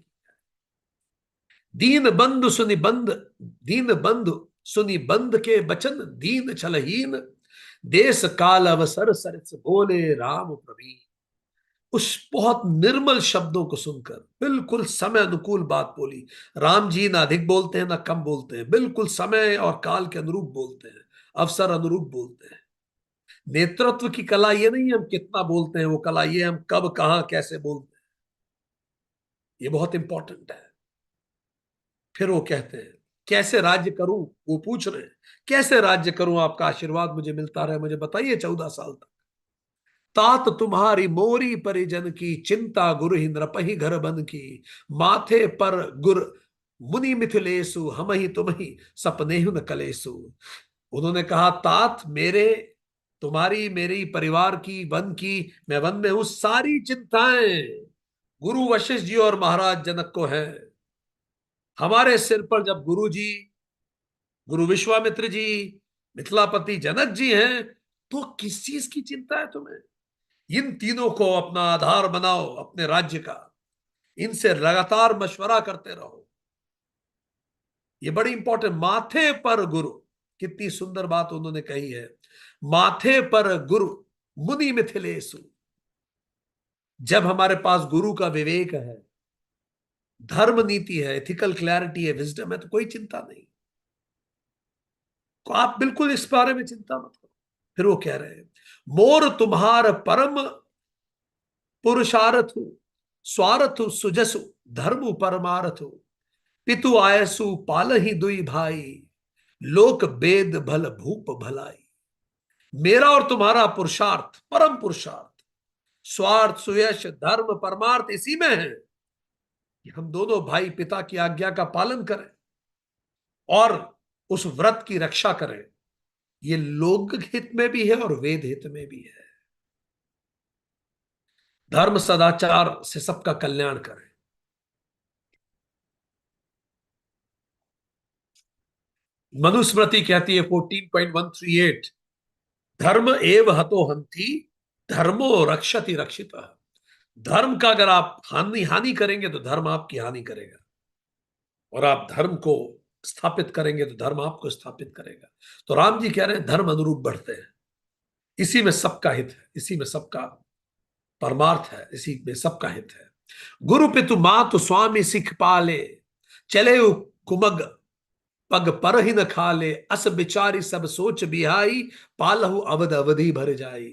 दीन बंधु सुनि बंध, दीन बंधु सुनि बंध के बचन, दीन छलहीन, देश काल अवसर सरिस बोले राम प्रवीण। उस बहुत निर्मल शब्दों को सुनकर, बिल्कुल समय अनुकूल बात बोली। राम जी ना अधिक बोलते हैं ना कम बोलते हैं, बिल्कुल समय और काल के अनुरूप बोलते हैं, अवसर अनुरूप बोलते हैं। नेतृत्व की कला ये नहीं है हम कितना बोलते हैं, वो कला ये हम कब कहां कैसे बोलते हैं। ये बहुत इंपॉर्टेंट है। फिर वो कहते हैं, कैसे राज्य करूं, वो पूछ रहे हैं, कैसे राज्य करूं, आपका आशीर्वाद मुझे मिलता रहे, मुझे बताइए 14 साल तक। तात तुम्हारी मोरी परिजन की, चिंता गुरु ही नृपहि घर बन की, माथे पर गुर मुनि मिथिलेसु, हम ही तुम ही सपने न कलेसु। उन्होंने कहा, तात मेरे, तुम्हारी मेरी परिवार की, वन की, मैं वन में हूं, सारी चिंताएं गुरु वशिष्ठ जी और महाराज जनक को है। हमारे सिर पर जब गुरु जी, गुरु विश्वामित्र जी, मिथिलापति जनक जी हैं, तो किस चीज की चिंता है तुम्हें। इन तीनों को अपना आधार बनाओ अपने राज्य का, इनसे लगातार मशवरा करते रहो। ये बड़ी इंपॉर्टेंट, माथे पर गुरु, कितनी सुंदर बात उन्होंने कही है। माथे पर गुरु मुनि मिथिलेसु। जब हमारे पास गुरु का विवेक है, धर्म नीति है, एथिकल क्लैरिटी है, विजडम है, तो कोई चिंता नहीं। तो आप बिल्कुल इस बारे में चिंता मत करो। फिर वो कह रहे हैं, मोर तुम्हार परम पुरुषार्थ, स्वार्थ सुजसु, धर्म परमार्थ, पितु आयसु पाल ही दुई भाई, लोक वेद भल भूप भलाई। मेरा और तुम्हारा पुरुषार्थ, परम पुरुषार्थ, स्वार्थ सुयश धर्म परमार्थ इसी में है कि हम दोनों भाई पिता की आज्ञा का पालन करें और उस व्रत की रक्षा करें। ये लोक हित में भी है और वेद हित में भी है। धर्म सदाचार से सबका कल्याण करें। मनुस्मृति कहती है 14.138, धर्म एव हतो हंति, धर्मो रक्षति रक्षिता। धर्म का अगर आप हानि हानि करेंगे तो धर्म आपकी हानि करेगा, और आप धर्म को स्थापित करेंगे तो धर्म आपको स्थापित करेगा। तो राम जी कह रहे हैं, धर्म अनुरूप बढ़ते हैं, इसी में सबका हित है, इसी में सबका परमार्थ है, इसी में सबका हित है। गुरु पितु मातु स्वामी सिख पाले, चले कुमग पग पर ही न खाले, अस बिचारी सब सोच बिहाई, पालहु अवध अवधि भर जाई।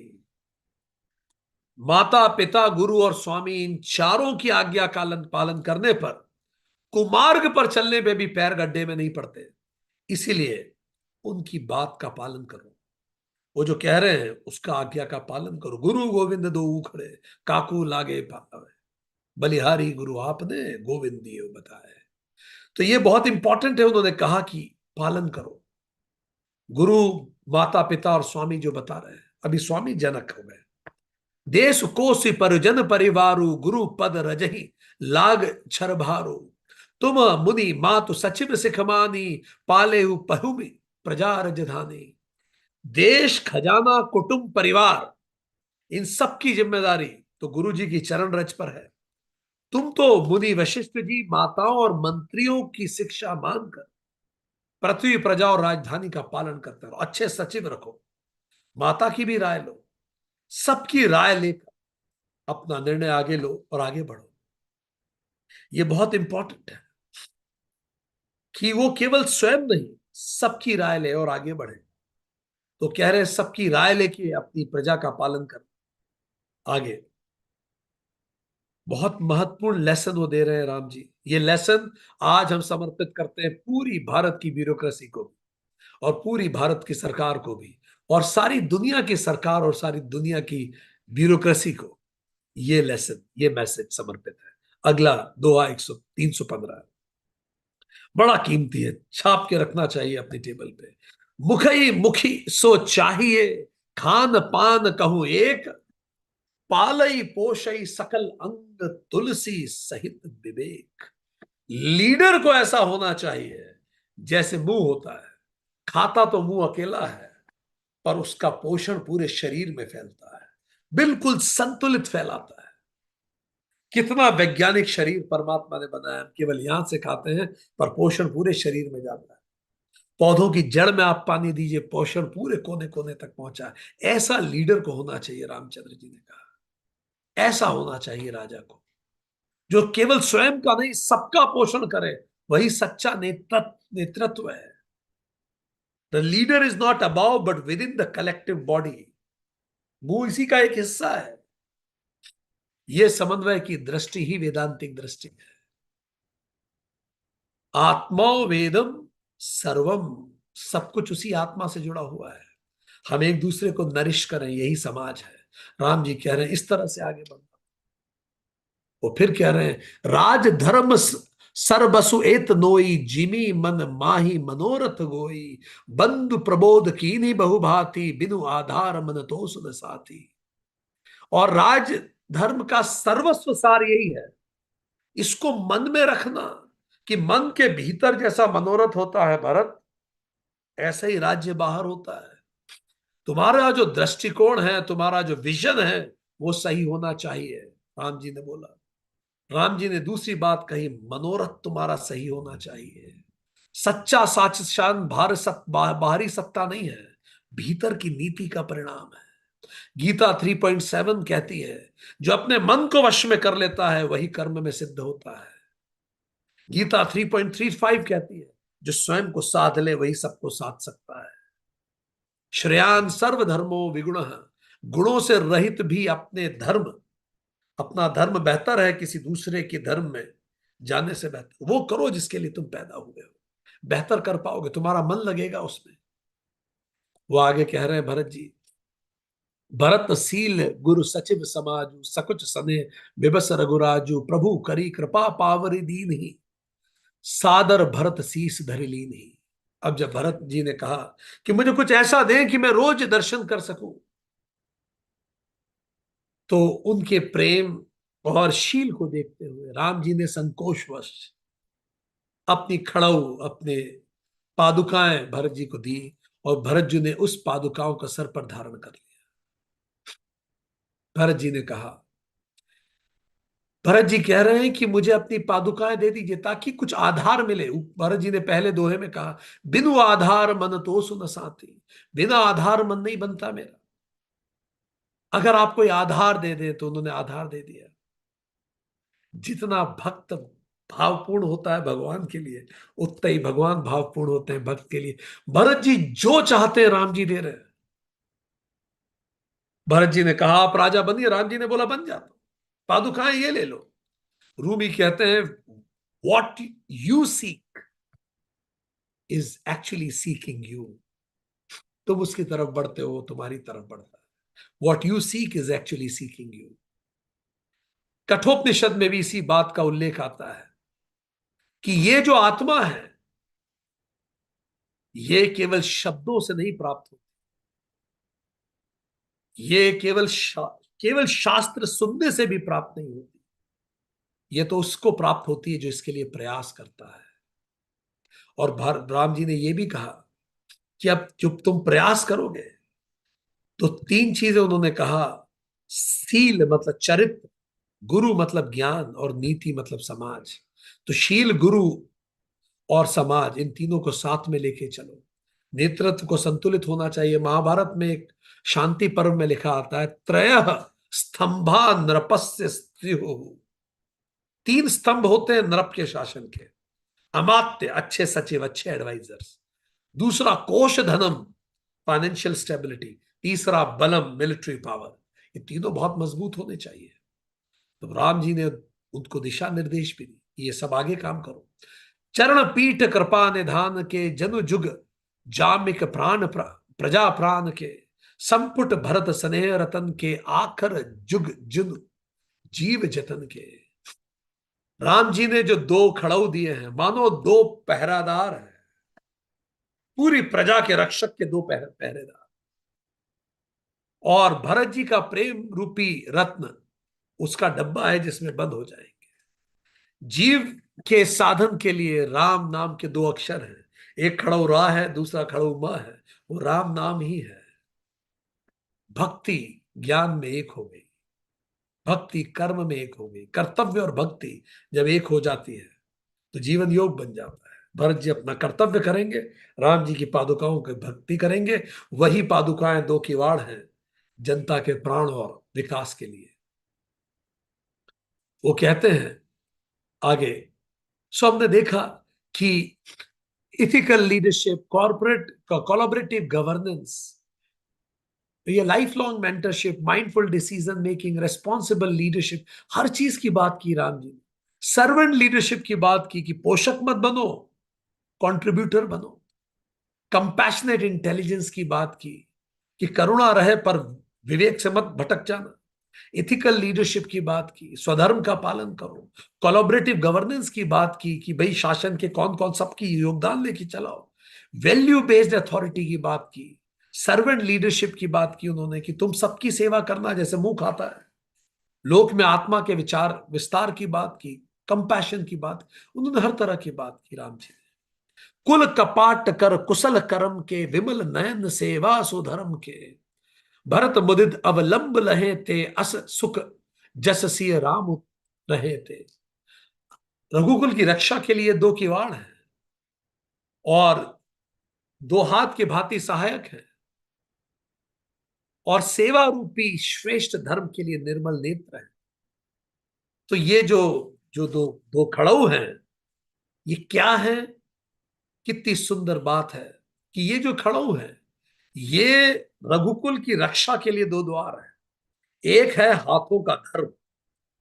माता पिता गुरु और स्वामी इन चारों की आज्ञा पालन पालन करने पर कुमार्ग पर चलने पे भी पैर गड्ढे में नहीं पड़ते। इसीलिए उनकी बात का पालन करो। वो जो कह रहे हैं उसका आज्ञा का पालन करो। गुरु गोविंद दो उखड़े, काकू लागे पावे, बलिहारी गुरु आपने गोविंद दियो बताए। तो ये बहुत इंपॉर्टेंट है। उन्होंने कहा कि पालन करो। गुरु, माता पिता और स्वामी जो बता रहे हैं, अभी स्वामी जनक हो गए। देश कोसि परिजन परिवारु, गुरु पद रजहि लाग छर भारू। तुम मुनि मातु सचिव सिखमानी, पाले पहुमि प्रजा रजधानी। देश, खजाना, कुटुंब, परिवार, इन सब की जिम्मेदारी तो गुरु जी की चरण रज पर है। तुम तो मुनि वशिष्ठ जी, माताओं और मंत्रियों की शिक्षा मानकर पृथ्वी, प्रजा और राजधानी का पालन करते रहो। अच्छे सचिव रखो, माता की भी राय लो, सबकी राय लेकर अपना निर्णय आगे लो और आगे बढ़ो। ये बहुत इंपॉर्टेंट है कि वो केवल स्वयं नहीं, सबकी राय ले और आगे बढ़े। तो कह रहे हैं सबकी राय लेके अपनी प्रजा का पालन कर आगे। बहुत महत्वपूर्ण लेसन वो दे रहे हैं राम जी। ये लेसन आज हम समर्पित करते हैं पूरी भारत की ब्यूरोक्रेसी को भी, और पूरी भारत की सरकार को भी, और सारी दुनिया की सरकार और सारी दुनिया की ब्यूरोक्रेसी को ये लेसन, ये मैसेज समर्पित है। अगला दोहा 315 बड़ा कीमती है, छाप के रखना चाहिए अपनी टेबल पे। मुखई मुखी सो चाहिए, खान पान कहूं एक, पालई पोषई सकल अंग, तुलसी सहित विवेक। लीडर को ऐसा होना चाहिए जैसे मुंह होता है, खाता तो मुंह अकेला है पर उसका पोषण पूरे शरीर में फैलता है, बिल्कुल संतुलित फैलाता है। कितना वैज्ञानिक शरीर परमात्मा ने बनाया, हम केवल यहां से खाते हैं पर पोषण पूरे शरीर में जाता है। पौधों की जड़ में आप पानी दीजिए, पोषण पूरे कोने कोने तक पहुंचा है। ऐसा लीडर को होना चाहिए, रामचंद्र जी ने कहा। ऐसा होना चाहिए राजा को, जो केवल स्वयं का नहीं सबका पोषण करे। वही सच्चा नेतृत्व है। The leader is not about but within the collective body. वो इसी का एक हिस्सा है। यह समन्वय की दृष्टि ही वेदांतिक दृष्टि है। आत्मा वेदम सर्वम, सब कुछ उसी आत्मा से जुड़ा हुआ है। हम एक दूसरे को नरिश करें, यही समाज है। राम जी कह रहे हैं इस तरह से आगे बढ़ना। वो फिर कह रहे हैं राज धर्म सरबसु एत नोई, जिमी मन माही मनोरथ गोई। बंधु प्रबोध कीनी बहुभांति, बिनु आधार मन तो सुन साथी। और राज धर्म का सर्वस्व सार यही है, इसको मन में रखना कि मन के भीतर जैसा मनोरथ होता है भरत, ऐसा ही राज्य बाहर होता है। तुम्हारा जो दृष्टिकोण है, तुम्हारा जो विजन है, वो सही होना चाहिए। राम जी ने बोला। राम जी ने दूसरी बात कही, मनोरथ तुम्हारा सही होना चाहिए। सच्चा शासन बाहरी सत्ता नहीं है, भीतर की नीति का परिणाम है। गीता 3.7 कहती है जो अपने मन को वश में कर लेता है वही कर्म में सिद्ध होता है। गीता 3.35 कहती है जो स्वयं को साध ले वही सबको साध सकता है। श्रेयान सर्वधर्मो विगुण, गुणों से रहित भी अपना धर्म बेहतर है किसी दूसरे के धर्म में जाने से बेहतर। वो करो जिसके लिए तुम पैदा हुए हो, बेहतर कर पाओगे, तुम्हारा मन लगेगा उसमें। वो आगे कह रहे हैं भरत जी, भरत सील गुरु सचिव समाजु, सकुच सने विबस रघुराजु। प्रभु करी कृपा पावरी दीन ही, सादर भरत शीस धरि लीन ही। अब जब भरत जी ने कहा कि मुझे कुछ ऐसा दें कि मैं रोज दर्शन कर सकूं, तो उनके प्रेम और शील को देखते हुए राम जी ने संकोचवश अपनी खड़ाऊ, अपने पादुकाएं भरत जी को दी, और भरत जी ने उस पादुकाओं का सर पर धारण कर लिया। भरत जी ने कहा, भरत जी कह रहे हैं कि मुझे अपनी पादुकाएं दे दीजिए ताकि कुछ आधार मिले। भरत जी ने पहले दोहे में कहा, बिनु आधार मन तो सुन साथी। बिना आधार मन नहीं बनता मेरा। अगर आप कोई आधार दे दे, तो उन्होंने आधार दे दिया। जितना भक्त भावपूर्ण होता है भगवान के लिए, उतना ही भगवान भावपूर्ण होते हैं भक्त के लिए। भरत जी जो चाहते हैं राम जी दे रहे हैं। भरत जी ने कहा आप राजा बनिए, राम जी ने बोला बन जाता, पादुकाएं ये ले लो। रूमी कहते हैं what you seek is actually seeking you. तुम उसकी तरफ बढ़ते हो, तुम्हारी तरफ बढ़ता है। What you seek is actually seeking you. Kathopanishad में भी इसी बात का उल्लेख आता है कि ये जो आत्मा है, ये केवल शब्दों से नहीं प्राप्त होती, ये केवल शास्त्र सुनने से भी प्राप्त नहीं होती। ये तो उसको प्राप्त होती है जो इसके लिए प्रयास करता है। और राम जी ने यह भी कहा कि अब जब तुम प्रयास करोगे तो तीन चीजें उन्होंने कहा। शील मतलब चरित्र, गुरु मतलब ज्ञान, और नीति मतलब समाज। तो शील, गुरु और समाज, इन तीनों को साथ में लेके चलो। नेतृत्व को संतुलित होना चाहिए। महाभारत में एक शांति पर्व में लिखा आता है, त्रयः स्तंभा नृपस्य स्त्रियो। तीन स्तंभ होते हैं नृप के शासन के। अमात्य, अच्छे सचिव, अच्छे एडवाइजर्स। दूसरा कोश धनम, फाइनेंशियल स्टेबिलिटी। तीसरा बलम, मिलिट्री पावर। ये तीनों बहुत मजबूत होने चाहिए। तो राम जी ने उनको दिशा निर्देश भी दी, ये सब आगे काम करो। चरण पीठ कृपा निधान के, जनु जुग जामिक प्राण प्रजा प्राण के, संपुट भरत स्नेह रतन के, आखर जुग जुन जीव जतन के। राम जी ने जो दो खड़ाऊ दिए हैं, मानो दो पहरादार हैं, पूरी प्रजा के रक्षक के दो पहरेदार। और भरत जी का प्रेम रूपी रत्न उसका डब्बा है जिसमें बंद हो जाएंगे। जीव के साधन के लिए राम नाम के दो अक्षर हैं। एक खड़ाऊ रा है, दूसरा खड़ाऊ मा है। वो राम नाम ही है। भक्ति ज्ञान में एक हो गई, भक्ति कर्म में एक हो गई। कर्तव्य और भक्ति जब एक हो जाती है तो जीवन योग बन जाता है। भरत जी अपना कर्तव्य करेंगे, राम जी की पादुकाओं की भक्ति करेंगे। वही पादुकाएं दो किवाड़ हैं जनता के प्राण और विकास के लिए। वो कहते हैं आगे, सो हमने देखा कि ethical leadership, corporate collaborative governance, ये life long mentorship, mindful decision making, responsible leadership, हर चीज की बात की राम जी ने। सर्वेंट लीडरशिप की बात की कि पोषक मत बनो, कंट्रीब्यूटर बनो। कंपैशनेट इंटेलिजेंस की बात की कि करुणा रहे पर विवेक से मत भटक जाना। इथिकल लीडरशिप की बात की, स्वधर्म का पालन करो। कोलैबोरेटिव गवर्नेंस की बात की कि भाई शासन के कौन कौन सबकी योगदान लेके चलाओ। वैल्यू बेस्ड अथॉरिटी की बात की। सर्वेंट लीडरशिप की बात की उन्होंने कि तुम सबकी सेवा करना जैसे मुंह खाता है। लोक में आत्मा के विचार विस्तार की बात की। कंपैशन की बात, उन्होंने हर तरह की बात की राम जी। कुल कपाट कर कुशल कर्म के, विमल नयन सेवा सुधर्म के, भरत मुदित अवलंब लहे ते, अस सुख जस सिय राम रहे थे। रघुकुल की रक्षा के लिए दो किवाड़ हैं और दो हाथ के भांति सहायक हैं, और सेवा रूपी श्रेष्ठ धर्म के लिए निर्मल नेत्र है। तो ये जो जो दो दो खड़ाऊ हैं, ये क्या है? कितनी सुंदर बात है कि ये जो खड़ाऊ है, ये रघुकुल की रक्षा के लिए दो द्वार है। एक है हाथों का धर्म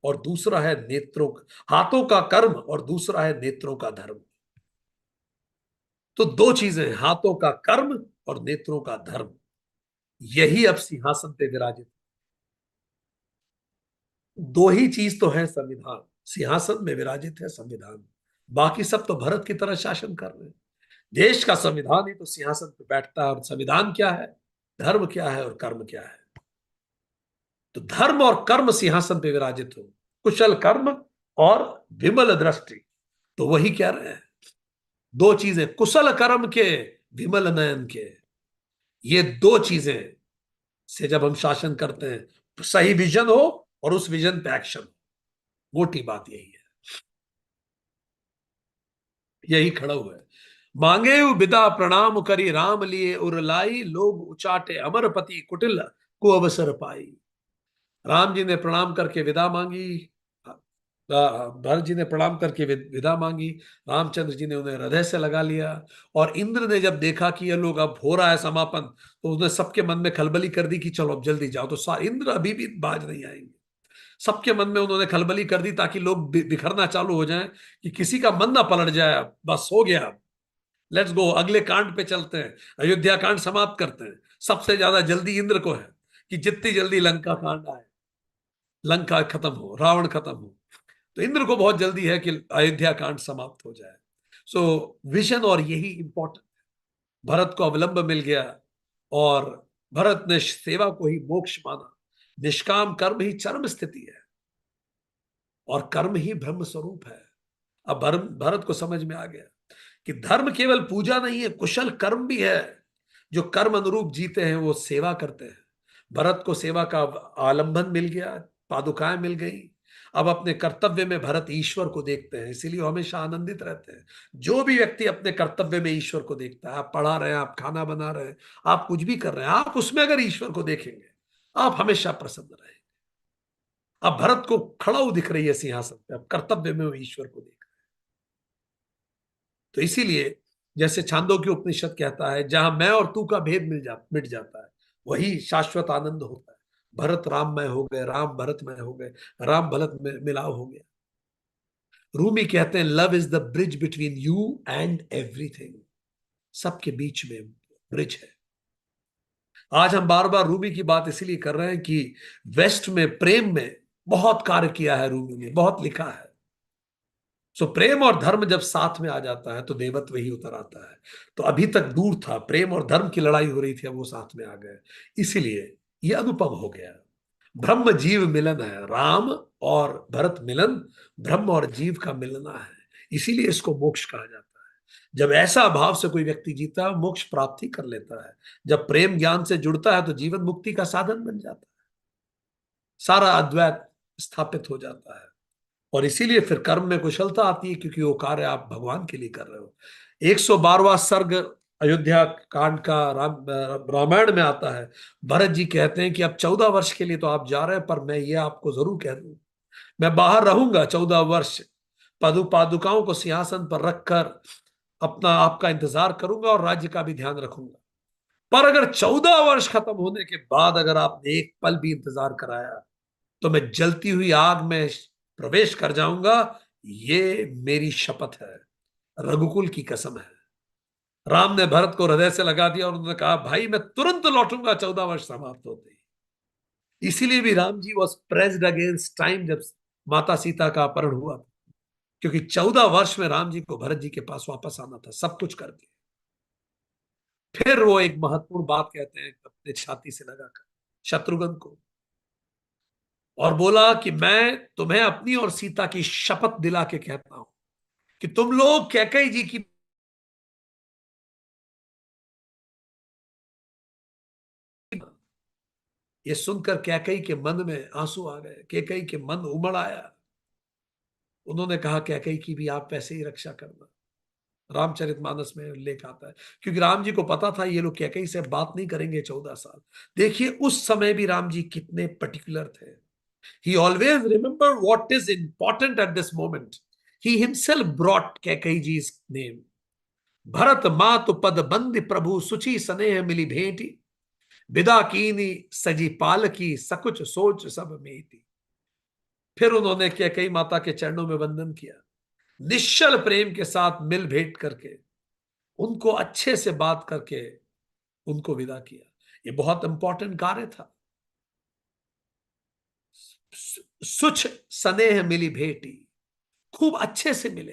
और दूसरा है नेत्रों का, हाथों का कर्म और दूसरा है नेत्रों का धर्म। तो दो चीजें, हाथों का कर्म और नेत्रों का धर्म, यही अब सिंहासन पे विराजित। दो ही चीज तो है संविधान, सिंहासन में विराजित है संविधान। बाकी सब तो भरत की तरह शासन कर रहे हैं। देश का संविधान ही तो सिंहासन पे बैठता है। और संविधान क्या है, धर्म क्या है और कर्म क्या है? तो धर्म और कर्म सिंहासन पे विराजित हो, कुशल कर्म और विमल दृष्टि। तो वही कह रहे हैं, दो चीजें, कुशल कर्म के, विमल नयन के। ये दो चीजें से जब हम शासन करते हैं तो सही विजन हो और उस विजन पे एक्शन हो। मोटी बात यही है, यही खड़ा हुआ है। मांगे विदा प्रणाम करी, राम लिए उरलाई, लोग उचाटे अमरपति कुटिल को अवसर पाई। राम जी ने प्रणाम करके विदा मांगी, भरत जी ने प्रणाम करके विदा मांगी। रामचंद्र जी ने उन्हें हृदय से लगा लिया। और इंद्र ने जब देखा कि ये लोग अब हो रहा है समापन, तो उसने सबके मन में खलबली कर दी कि चलो अब जल्दी जाओ। तो इंद्र अभी भी बाज नहीं आएंगे। सबके मन में उन्होंने खलबली कर दी ताकि लोग बिखरना चालू हो जाएं, कि किसी का मन ना पलट जाए। अब बस हो गया, लेट्स गो, अगले कांड पे चलते हैं, अयोध्या कांड समाप्त करते हैं। सबसे ज्यादा जल्दी इंद्र को है कि जितनी जल्दी लंका कांड आए, लंका खत्म हो, रावण खत्म हो। तो इंद्र को बहुत जल्दी है कि अयोध्या कांड समाप्त हो जाए। सो विजन, और यही इंपॉर्टेंट, भरत को अवलंब मिल गया। और भरत ने सेवा को ही मोक्ष माना। निष्काम कर्म ही चरम स्थिति है, और कर्म ही ब्रह्म स्वरूप है। अब भरत को समझ में आ गया कि धर्म केवल पूजा नहीं है, कुशल कर्म भी है। जो कर्म अनुरूप जीते हैं वो सेवा करते हैं। भरत को सेवा का आलंबन मिल गया, पादुकाएं मिल गई। अब अपने कर्तव्य में भरत ईश्वर को देखते हैं, इसीलिए वो हमेशा आनंदित रहते हैं। जो भी व्यक्ति अपने कर्तव्य में ईश्वर को देखता है, आप पढ़ा रहे हैं, आप खाना बना रहे हैं, आप कुछ भी कर रहे हैं, आप उसमें अगर ईश्वर को देखेंगे, आप हमेशा प्रसन्न रहेंगे। अब भरत को खड़ा हो दिख रही है सिंहासन पे, अब कर्तव्य में वो ईश्वर को देख। तो इसीलिए जैसे छांदोग्य उपनिषद कहता है, जहां मैं और तू का भेद मिट जाता है, वही शाश्वत आनंद होता है। भरत राममय हो गए, राम भरतमय हो गए, राम भरत में मिलाव हो गया। रूमी कहते हैं, love is the bridge between you and everything. सबके बीच में ब्रिज है। आज हम बार बार रूमी की बात इसलिए कर रहे हैं कि वेस्ट में प्रेम में बहुत कार्य किया है रूमी ने, बहुत लिखा है। सो प्रेम और धर्म जब साथ में आ जाता है तो देवत्व ही उतर आता है। तो अभी तक दूर था, प्रेम और धर्म की लड़ाई हो रही थी, अब वो साथ में आ गए। इसीलिए ये अनुपम हो गया। ब्रह्म जीव मिलन है, राम और भरत मिलन ब्रह्म और जीव का मिलना है। इसीलिए इसको मोक्ष कहा जाता है। जब ऐसा भाव से कोई व्यक्ति जीता है, मोक्ष प्राप्ति कर लेता है। जब प्रेम ज्ञान से जुड़ता है तो जीवन मुक्ति का साधन बन जाता है, सारा अद्वैत स्थापित हो जाता है। और इसीलिए फिर कर्म में कुशलता आती है, क्योंकि वो कार्य आप भगवान के लिए कर रहे हो। 112वां सर्ग अयोध्या कांड का रामायण में आता है। भरत जी कहते हैं कि अब 14 वर्ष के लिए तो आप जा रहे हैं, पर मैं ये आपको जरूर कह दूं, मैं बाहर रहूंगा 14 वर्ष, पादुकाओं को सिंहासन पर रखकर अपना आपका इंतजार करूंगा और राज्य का भी ध्यान रखूंगा। पर अगर 14 वर्ष खत्म होने के बाद अगर आपने एक पल भी इंतजार कराया, तो मैं जलती हुई आग में प्रवेश कर जाऊंगा। ये मेरी शपथ है, रघुकुल की कसम है। राम ने भरत को हृदय से लगा दिया और उन्होंने कहा, भाई मैं तुरंत लौटूंगा 14 वर्ष समाप्त होते ही। इसीलिए भी Ram ji was pressed against time, जब माता सीता का अपहरण हुआ था। क्योंकि 14 वर्ष में राम जी को भरत जी के पास वापस आना था, सब कुछ करके। फिर वो एक महत्वपूर्ण बात कहते हैं अपने छाती से लगाकर शत्रुघ्न को, और बोला कि मैं तुम्हें अपनी और सीता की शपथ दिला के कहता हूं कि तुम लोग कैकेयी जी की, ये सुनकर कैकेयी के मन में आंसू आ गए, कैकेयी के मन उमड़ आया। उन्होंने कहा, कैकेयी की भी आप वैसे ही रक्षा करना। रामचरितमानस में उल्लेख आता है, क्योंकि राम जी को पता था ये लोग कैकेयी से बात नहीं करेंगे 14 साल। देखिए उस समय भी राम जी कितने पर्टिकुलर थे। He always remembered what is important at this moment. He himself brought Kaikeyi's name. Bharat मातु पद बंदि प्रभु सुचि स्नेह मिली भेंटी, विदा कीनी सजी पालकी सकुच सोच सब मेटी। फिर उन्होंने कैकेयी माता के चरणों में वंदन किया, निश्चल प्रेम के साथ मिल भेंट करके, उनको अच्छे से बात करके उनको विदा किया। ये बहुत इंपॉर्टेंट कार्य था। सुच स्नेह मिली भेंटी, खूब अच्छे से मिले,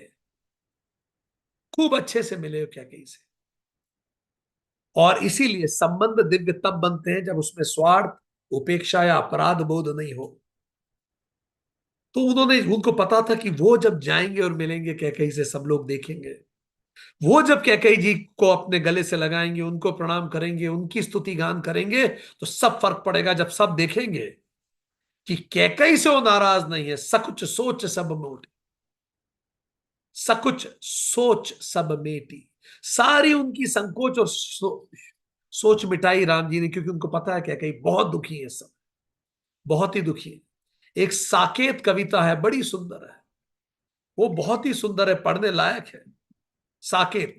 खूब अच्छे से मिले कैकेयी से। और इसीलिए संबंध दिव्य तब बनते हैं जब उसमें स्वार्थ, उपेक्षा या अपराध बोध नहीं हो। तो उनको पता था कि वो जब जाएंगे और मिलेंगे कैकेयी से, सब लोग देखेंगे। वो जब कैकेयी जी को अपने गले से लगाएंगे, उनको प्रणाम करेंगे, उनकी स्तुति गान करेंगे, तो सब फर्क पड़ेगा जब सब देखेंगे कि कैकेयी से वो नाराज नहीं है। सकुच सोच सब मोटी, सकुच सोच सब मेटी। सारी उनकी संकोच और सोच मिटाई राम जी ने, क्योंकि उनको पता है कैकेयी बहुत दुखी है, सब बहुत ही दुखी है। एक साकेत कविता है, बड़ी सुंदर है। वो बहुत ही सुंदर है, पढ़ने लायक है। साकेत।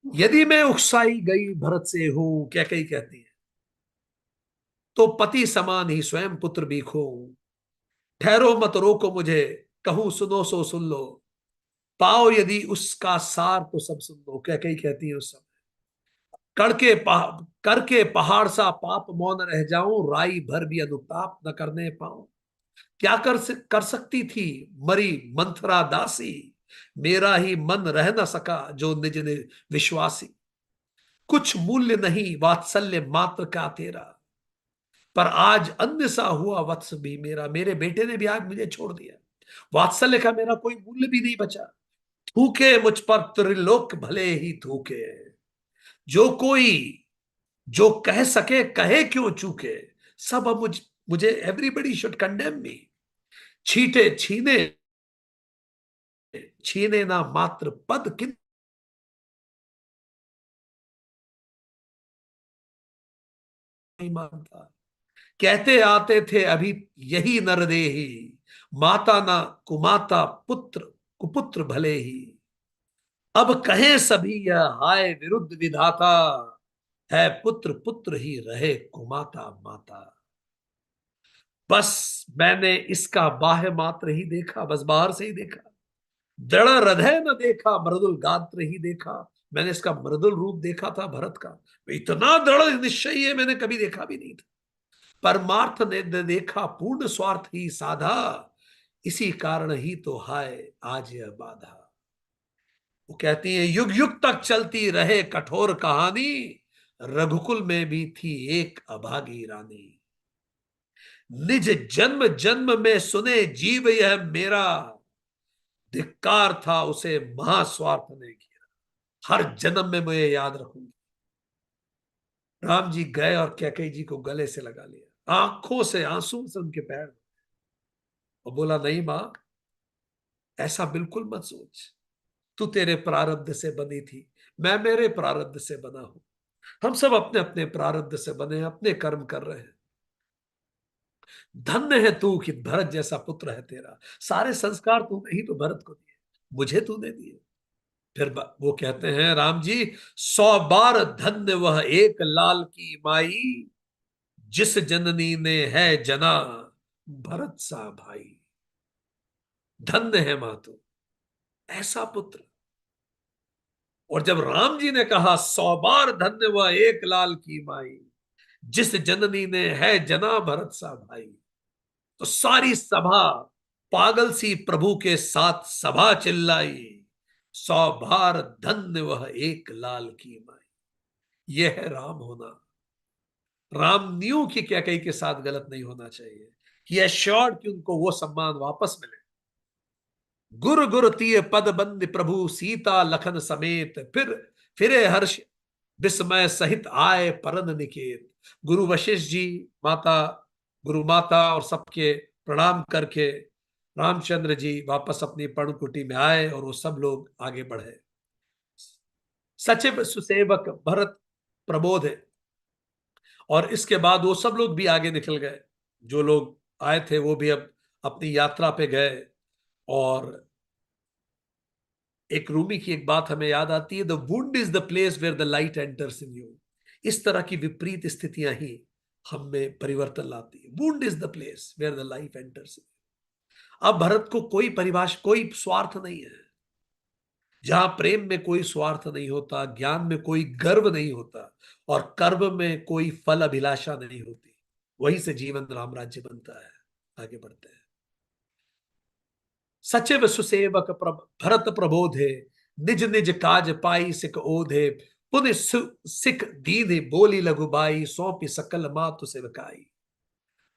यदि मैं उकसाई गई भरत से हूं, क्या कही कहती है, तो पति समान ही स्वयं पुत्र भी खो। ठहरो मत रोको मुझे, कहूं सुनो सो सुन लो। पाओ यदि उसका सार तो सब सुन लो। क्या कही कहती है उस समय, करके पहाड़ सा पाप मौन रह जाऊं, राई भर भी अनुताप न करने पाऊं। क्या कर सकती थी मरी मंथरा दासी, मेरा ही मन रह न सका जो निज ने विश्वासी। कुछ मूल्य नहीं वात्सल्य मात्र का तेरा, पर आज अन्य सा हुआ वत्स भी मेरा। मेरे बेटे ने भी आज मुझे छोड़ दिया, वात्सल्य का मेरा कोई मूल्य भी नहीं बचा। थूके मुझ पर त्रिलोक भले ही थूके, जो कोई जो कह सके कहे क्यों चूके। सब अब मुझे एवरीबडी शुड कंडेम मी। छीटे छीने छीने ना मात्र पद किन नहीं मानता। कहते आते थे अभी यही नरदेही, माता ना कुमाता पुत्र कुपुत्र भले ही। अब कहें सभी यह हाय विरुद्ध विधाता, है पुत्र पुत्र ही रहे कुमाता माता। बस मैंने इसका बाह्य मात्र ही देखा, बस बाहर से ही देखा। दृढ़ हृदय न देखा, मृदुल गात्र ही देखा। मैंने इसका मृदुल रूप देखा था भरत का, इतना दृढ़ निश्चय है मैंने कभी देखा भी नहीं था। परमार्थ ने देखा, पूर्ण स्वार्थ ही साधा, इसी कारण ही तो हाय आज यह बाधा। वो कहती है युग युग तक चलती रहे कठोर कहानी, रघुकुल में भी थी एक अभागी रानी। निज जन्म जन्म में सुने जीव यह मेरा, धिक्कार था उसे महास्वार्थ ने किया। हर जन्म में मैं याद रखूंगी। राम जी गए और कैकेयी जी को गले से लगा लिया, आंखों से आंसू से उनके पैर, और बोला नहीं मां, ऐसा बिल्कुल मत सोच। तू तेरे प्रारब्ध से बनी थी, मैं मेरे प्रारब्ध से बना हूं। हम सब अपने अपने प्रारब्ध से बने हैं, अपने कर्म कर रहे हैं। धन्य है तू कि भरत जैसा पुत्र है तेरा। सारे संस्कार तूने ही तो भरत को दिए, मुझे तूने दिए। फिर वो कहते हैं राम जी, 100 बार धन्य वह एक लाल की माई, जिस जननी ने है जना भरत सा भाई। धन्य है मां तू, ऐसा पुत्र। और जब राम जी ने कहा 100 बार धन्य वह एक लाल की माई, जिस जननी ने है जना भरत सा भाई, तो सारी सभा पागल सी प्रभु के साथ सभा चिल्लाई, 100 बार धन्य वह एक लाल की माई। यह है राम होना। राम न्यू की क्या कई के साथ गलत नहीं होना चाहिए। ही एश्योर्ड कि उनको वो सम्मान वापस मिले। गुरु गुरु तीय पद बंद प्रभु सीता लखन समेत, फिरे हर्ष विस्मय सहित आए परन निकेत। गुरु वशिष्ठ जी, माता गुरु माता और सबके प्रणाम करके रामचंद्र जी वापस अपनी पर्णकुटी में आए और वो सब लोग आगे बढ़े। सचिव सुसेवक भरत प्रबोध है, और इसके बाद वो सब लोग भी आगे निकल गए। जो लोग आए थे वो भी अब अपनी यात्रा पे गए। और एक रूमी की एक बात हमें याद आती है, the wound is the place where the light enters in you. इस तरह की विपरीत स्थितियां ही हम में परिवर्तन लाती है। Wound is the place where the life enters. अब भरत को कोई परिभाषा, कोई स्वार्थ नहीं है। जहां प्रेम में कोई स्वार्थ नहीं होता, ज्ञान में कोई गर्व नहीं होता, और कर्म में कोई फल अभिलाषा नहीं होती, वहीं से जीवन राम राज्य बनता है। आगे बढ़ते हैं। सचिव सुसेवक भरत प्रबोधे, निज निज काज पाई सिक ओधे। पुनि सिख दीन बोली लघुबाई, सौंपी सकल मातु सेवकाई।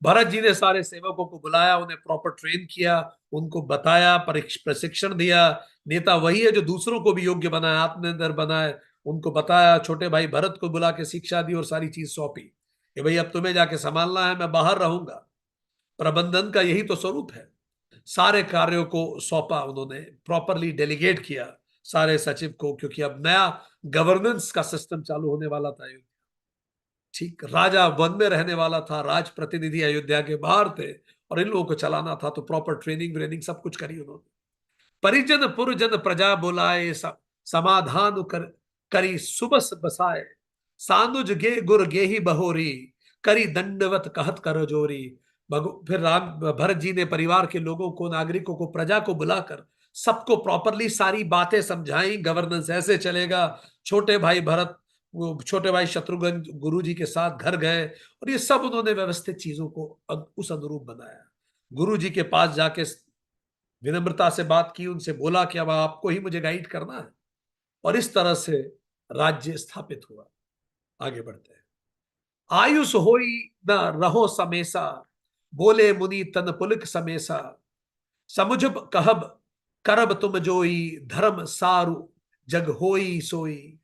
भरत जी ने सारे सेवकों को बुलाया, उन्हें प्रॉपर ट्रेन किया, उनको बताया, प्रशिक्षण दिया। नेता वही है जो दूसरों को भी योग्य बनाए, आत्मनिर्भर बनाए। उनको बताया, छोटे भाई भरत को बुला के शिक्षा दी और सारी चीज सौंपी कि भाई अब तुम्हें जाके संभालना है, मैं बाहर रहूंगा। प्रबंधन का यही तो स्वरूप है। सारे कार्यों को सौंपा उन्होंने, प्रॉपरली डेलीगेट किया सारे सचिव को, क्योंकि अब नया गवर्नेंस का सिस्टम चालू होने वाला था। ठीक, राजा वन में रहने वाला था, राज प्रतिनिधि अयोध्या के बाहर थे, और इन लोगों को चलाना था, तो प्रॉपर ट्रेनिंग व्रेनिंग सब कुछ करी उन्होंने। परिजन पुरजन प्रजा बुलाए, समाधान करी सुबस बसाए, सानुज गे गुर गेहि बहोरी, करी दंडवत कहत कर जोरी। फिर राम भरत जी ने परिवार के लोगों को, नागरिकों को, प्रजा को बुलाकर सबको प्रॉपरली सारी बातें समझाई, गवर्नेंस ऐसे चलेगा। छोटे भाई भरत, वो छोटे भाई शत्रुघ्न गुरु जी के साथ घर गए और ये सब उन्होंने व्यवस्थित चीजों को उस अनुरूप बनाया। गुरु जी के पास जाके विनम्रता से बात की, उनसे बोला कि अब आपको ही मुझे गाइड करना है, और इस तरह से राज्य स्थापित हुआ। आगे बढ़ते हैं। आयुष होई न रहो समेसा, बोले मुनि तन पुलिक समेसा, समुझब कहब करब तुम जोई, धर्म सारु जग होई सोई।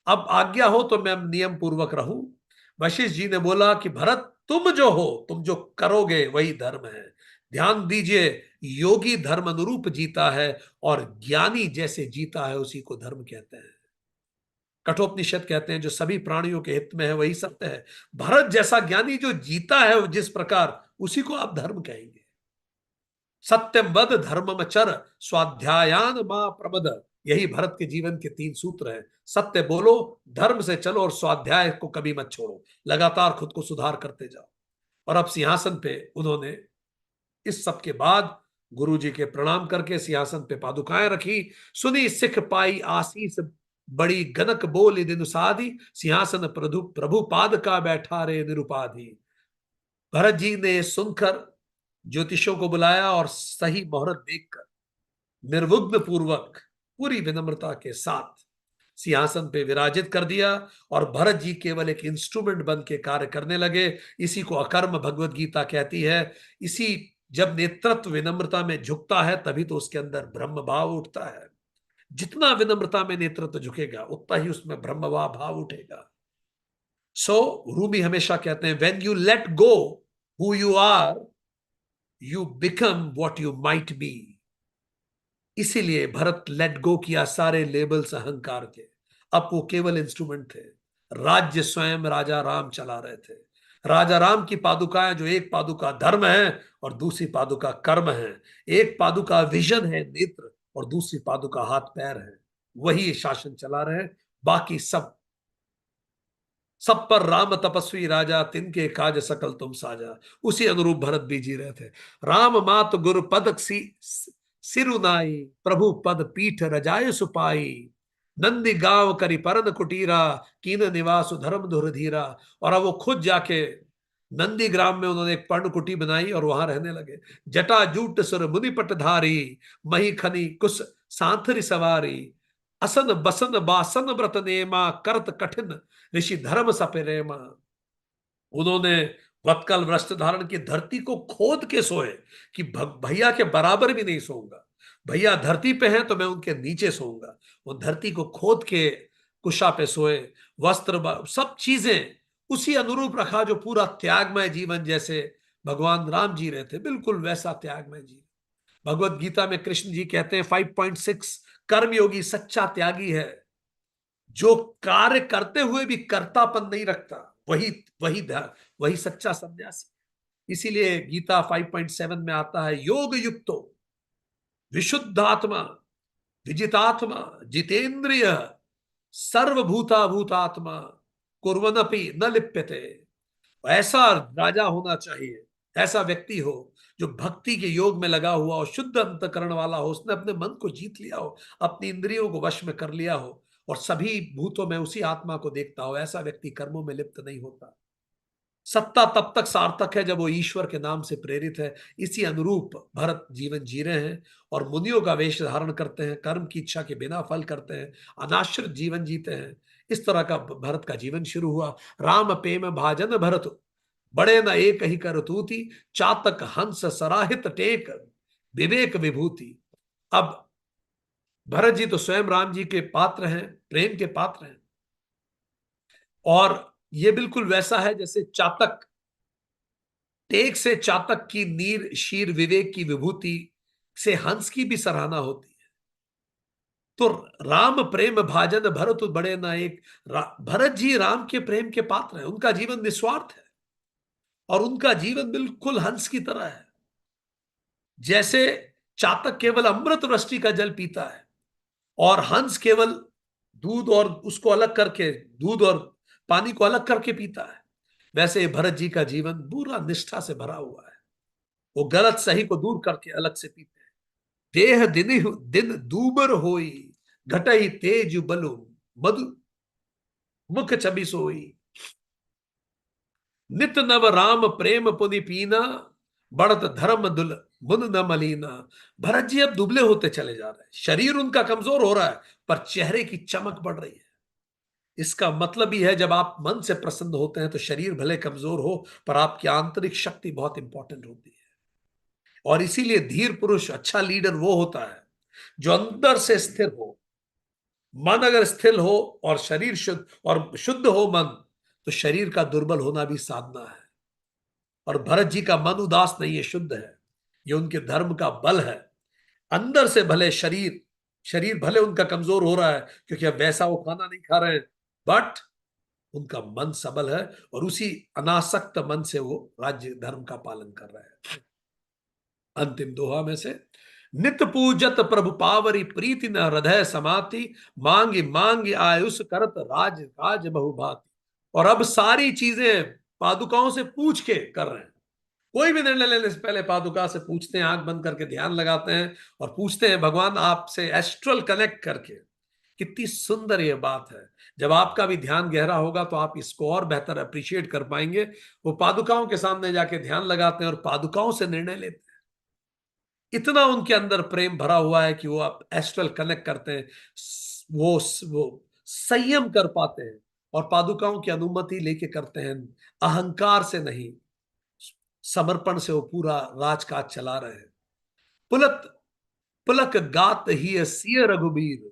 अब आज्ञा हो तो मैं नियम पूर्वक रहूं। वशिष्ठ जी ने बोला कि भरत, तुम जो हो, तुम जो करोगे वही धर्म है। ध्यान दीजिए, योगी धर्म अनुरूप जीता है और ज्ञानी जैसे जीता है उसी को धर्म कहते हैं। कठोपनिषद कहते हैं जो सभी प्राणियों के हित में है वही सत्य है। भरत जैसा ज्ञानी जो जीता है जिस प्रकार, उसी को आप धर्म कहेंगे। सत्यम वद धर्मम चर, स्वाध्यायान मां प्रमद। यही भरत के जीवन के 3 सूत्र हैं। सत्य बोलो, धर्म से चलो और स्वाध्याय को कभी मत छोड़ो। लगातार खुद को सुधार करते जाओ। और अब सिंहासन पे उन्होंने इस सब के बाद गुरु जी के प्रणाम करके सिंहासन पे पादुकाएं रखी। सुनी सिख पाई आशीष बड़ी, गनक बोल दिन साधी, सिंहासन प्रभु प्रभु पाद का बैठा रे निरुपाधि। भरत जी ने सुनकर ज्योतिषों को बुलाया और सही मुहूर्त देखकर निर्विघ्न पूर्वक पूरी विनम्रता के साथ सिंहासन पे विराजित कर दिया। और भरत जी केवल एक इंस्ट्रूमेंट बन के कार्य करने लगे। इसी को अकर्म भगवत गीता कहती है। इसी जब नेतृत्व विनम्रता में झुकता है तभी तो उसके अंदर ब्रह्म भाव उठता है। जितना विनम्रता में नेतृत्व झुकेगा उतना ही उसमें ब्रह्म भाव उठेगा। सो रूमी हमेशा कहते हैं, when you let go who you are, you become what you might be. इसीलिए भरत लेट गो किया सारे लेबल्स अहंकार के। अब वो केवल इंस्ट्रूमेंट थे। राज्य स्वयं राजा राम चला रहे थे। राजा राम की पादुकाएं, जो एक पादुका धर्म है और दूसरी पादुका कर्म है, एक पादुका विजन है नेत्र और दूसरी पादुका हाथ पैर है, वही शासन चला रहे हैं। बाकी सब सब पर राम तपस्वी राजा, तिनके काज सकल तुम साजा। उसी अनुरूप भरत भी जी रहे थे। राम मात गुरु पद सिरुनाई, प्रभु पद पीठ रजाय सुपाई, नंदी गांव करी परन कुटीरा, कीन निवास धर्म धुर धीरा। और अब वो खुद जाके नंदी ग्राम में उन्होंने एक पर्ण कुटी बनाई और वहां रहने लगे। जटा जूट सुर मुनि पटधारी, मही खनी कुश सांथरी सवारी, असन बसन बासन व्रत नेमा, करत कठिन ऋषि धर्म सपेरेमा। उन्होंने वत्कल वस्त्र धारण की धरती को खोद के सोए कि भैया के बराबर भी नहीं सोऊंगा। भैया धरती पे हैं तो मैं उनके नीचे सोऊंगा। वो धरती को खोद के कुशा पे सोए। वस्त्र सब चीजें उसी अनुरूप रखा जो पूरा त्यागमय जीवन जैसे भगवान राम जी रहे थे, बिल्कुल वैसा त्यागमय जीवन। भगवत गीता में कृष्ण जी कहते हैं 5.6, कर्मयोगी सच्चा त्यागी है, जो कार्य करते हुए भी कर्तापन नहीं रखता, वही वही वही सच्चा सन्यासी। इसीलिए गीता 5.7 में आता है, योग युक्तो विशुद्धात्मा विजितात्मा जितेंद्रिय सर्वभूता भूतात्मा कुर्वनपि न लिप्यते। ऐसा राजा होना चाहिए, ऐसा व्यक्ति हो जो भक्ति के योग में लगा हुआ हो, शुद्ध अंतकरण वाला हो, उसने अपने मन को जीत लिया हो, अपनी इंद्रियों को वश में कर लिया हो और सभी भूतों में उसी आत्मा को देखता हो। ऐसा व्यक्ति कर्मों में लिप्त नहीं होता। सत्ता तब तक सार्थक है जब वो ईश्वर के नाम से प्रेरित है। इसी अनुरूप भरत जीवन जी रहे हैं और मुनियों का वेश धारण करते हैं, कर्म की इच्छा के बिना फल करते हैं, अनाश्रित जीवन जीते हैं। इस तरह का भरत का जीवन शुरू हुआ। राम प्रेम भाजन भरत, बड़े न एक ही कर तूती, चातक हंस सराहित टेक, विवेक विभूति। अब भरत जी तो स्वयं राम जी के पात्र हैं, प्रेम के पात्र हैं। और ये बिल्कुल वैसा है जैसे चातक, टेक से चातक की नीर शीर विवेक की विभूति से हंस की भी सराहना होती है। तो राम प्रेम भाजन भरत बड़े ना एक, भरत जी राम के प्रेम के पात्र हैं। उनका जीवन निस्वार्थ है और उनका जीवन बिल्कुल हंस की तरह है। जैसे चातक केवल अमृत वृष्टि का जल पीता है, और हंस केवल दूध और उसको अलग करके, दूध और पानी को अलग करके पीता है। वैसे ही भरत जी का जीवन पूरा निष्ठा से भरा हुआ है। वो गलत सही को दूर करके अलग से पीते हैं। देह दिन दिन दूबर होई, घटई तेज बलु, मधु मुख छवि सोई, नित नव राम प्रेम पुनि पीना, बढ़त धर्म दुल मुन न मलीना। भरत जी अब दुबले होते चले जा रहे हैं, शरीर उनका कमजोर हो रहा है, पर चेहरे की चमक बढ़ रही है। इसका मतलब ही है, जब आप मन से प्रसन्न होते हैं तो शरीर भले कमजोर हो, पर आपकी आंतरिक शक्ति बहुत इंपॉर्टेंट होती है। और इसीलिए धीर पुरुष, अच्छा लीडर वो होता है जो अंदर से स्थिर हो। मन अगर स्थिर हो और शरीर शुद्ध, और शुद्ध हो मन, तो शरीर का दुर्बल होना भी साधना है। और भरत जी का मन उदास नहीं है, शुद्ध है। ये उनके धर्म का बल है। अंदर से भले शरीर शरीर भले उनका कमजोर हो रहा है, क्योंकि अब वैसा वो खाना नहीं खा रहे हैं, बट उनका मन सबल है, और उसी अनासक्त मन से वो राज्य धर्म का पालन कर रहे हैं। अंतिम दोहा में से, नित पूजत प्रभु पावरी, प्रीति न हृदय समाति, मांगी मांगी आयुष करत, राज काज बहुभाति। और अब सारी चीजें पादुकाओं से पूछ के कर रहे हैं। कोई भी निर्णय लेने से पहले पादुका से पूछते हैं, आंख बंद करके ध्यान लगाते हैं और पूछते हैं भगवान आपसे, एस्ट्रल कनेक्ट करके। कितनी सुंदर ये बात है। जब आपका भी ध्यान गहरा होगा तो आप इसको और बेहतर अप्रिशिएट कर पाएंगे। वो पादुकाओं के सामने जाके ध्यान लगाते हैं और पादुकाओं से निर्णय लेते हैं। इतना उनके अंदर प्रेम भरा हुआ है कि वो आप एस्ट्रल कनेक्ट करते हैं, वो संयम कर पाते हैं, और पादुकाओं की अनुमति लेके करते हैं। अहंकार से नहीं, समर्पण से वो पूरा राजकाज चला रहे हैं। पुलक पुलक गात ही सिय रघुबीर,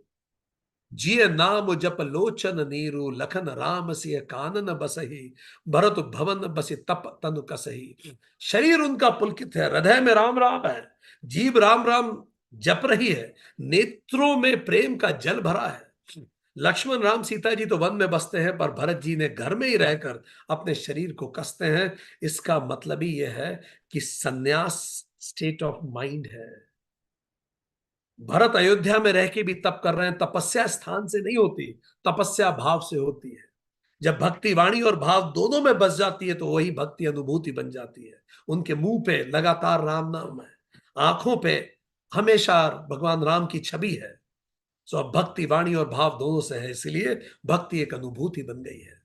जिय नाम जप लोचन नीरु, लखन राम सिय कानन बसही, भरत भवन बसि तप तनु कसही। शरीर उनका पुलकित है, हृदय में राम राम है, जीव राम राम जप रही है, नेत्रों में प्रेम का जल भरा है। लक्ष्मण राम सीता जी तो वन में बसते हैं, पर भरत जी ने घर में ही रहकर अपने शरीर को कसते हैं। इसका मतलब ही यह है कि सन्यास स्टेट ऑफ माइंड है। भरत अयोध्या में रह के भी तप कर रहे हैं। तपस्या स्थान से नहीं होती, तपस्या भाव से होती है। जब भक्ति वाणी और भाव दोनों में बस जाती है तो वही भक्ति अनुभूति बन जाती है। उनके मुंह पे लगातार राम नाम है, आंखों पे हमेशा भगवान राम की छवि है। सो अब भक्ति वाणी और भाव दोनों से है, इसलिए भक्ति एक अनुभूति बन गई है,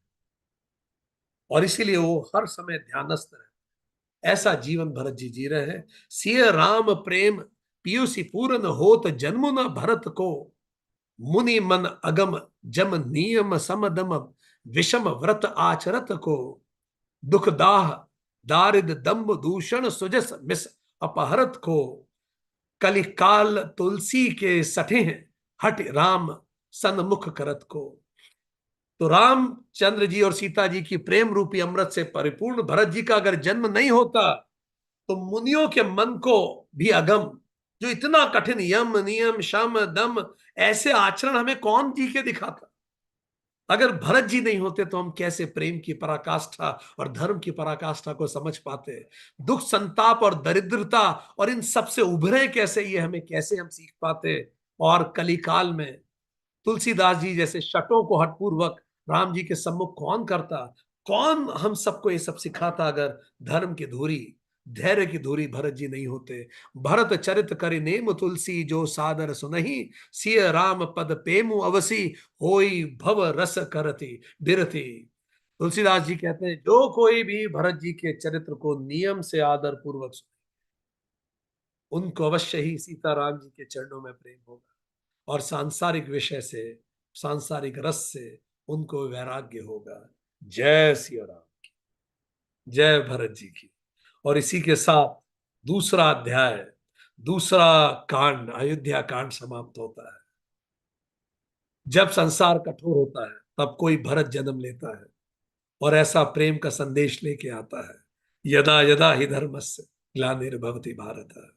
और इसीलिए वो हर समय ध्यानस्थ है। ऐसा जीवन भरत जी जी रहे हैं। सिय राम प्रेम पीयूषी पूर्ण होत, जन्मु न भरत को, मुनि मन अगम जम नियम समदम, विषम व्रत आचरत को, दुख दाह दारिद दम्भ दूषण सुजस मिस अपहरत को, कलिकाल तुलसी के सठे हट राम सन्मुख करत को। तो रामचंद्र जी और सीता जी की प्रेम रूपी अमृत से परिपूर्ण भरत जी का अगर जन्म नहीं होता, तो मुनियों के मन को भी अगम, जो इतना कठिन यम नियम शम दम ऐसे आचरण हमें कौन जी के दिखाता। अगर भरत जी नहीं होते तो हम कैसे प्रेम की पराकाष्ठा और धर्म की पराकाष्ठा को समझ पाते। दुख संताप और दरिद्रता और इन सब से उभरे कैसे, ये हमें कैसे हम सीख पाते। और कलिकाल में तुलसीदास जी जैसे शटों को हठपूर्वक राम जी के सम्मुख कौन करता, कौन हम सबको ये सब सिखाता, अगर धर्म की धुरी, धैर्य की धुरी भरत जी नहीं होते। भरत चरित करि नेम तुलसी, जो सादर सुनहि, सिय राम पद पेमु अवसी, होई भव रस करती बिरती। तुलसीदास जी कहते हैं, जो कोई भी भरत जी के चरित्र को नियम से आदर पूर्वक सुने, उनको अवश्य ही सीताराम जी के चरणों में प्रेम होगा, और सांसारिक विषय से, सांसारिक रस से उनको वैराग्य होगा। जय सिया राम, जय भरत जी की। और इसी के साथ दूसरा अध्याय, दूसरा कांड, अयोध्या कांड समाप्त होता है। जब संसार कठोर होता है तब कोई भरत जन्म लेता है, और ऐसा प्रेम का संदेश लेके आता है, यदा यदा ही धर्मस्य ग्लानिर्भवति भारत।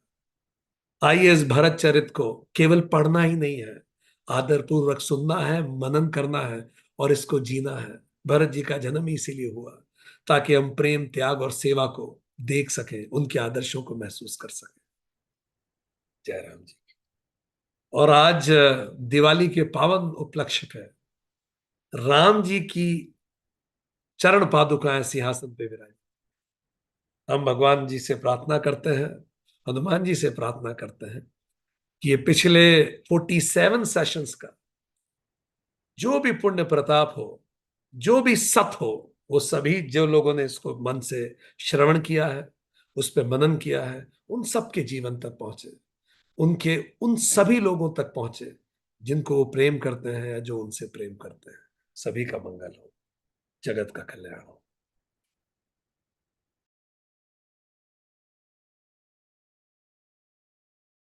आइए इस भरत चरित को केवल पढ़ना ही नहीं है, आदर पूर्वक सुनना है, मनन करना है, और इसको जीना है। भरत जी का जन्म ही इसीलिए हुआ, ताकि हम प्रेम त्याग और सेवा को देख सकें, उनके आदर्शों को महसूस कर सकें। जय राम जी। और आज दिवाली के पावन उपलक्ष्य पे राम जी की चरण पादुकाएं सिंहासन पे विराज। हम भगवान जी से प्रार्थना करते हैं, हनुमान जी से प्रार्थना करते हैं कि ये पिछले 47 सेशंस का जो भी पुण्य प्रताप हो, जो भी सत हो, वो सभी जो लोगों ने इसको मन से श्रवण किया है, उस पे मनन किया है, उन सबके जीवन तक पहुंचे, उनके उन सभी लोगों तक पहुंचे जिनको वो प्रेम करते हैं या जो उनसे प्रेम करते हैं। सभी का मंगल हो, जगत का कल्याण हो।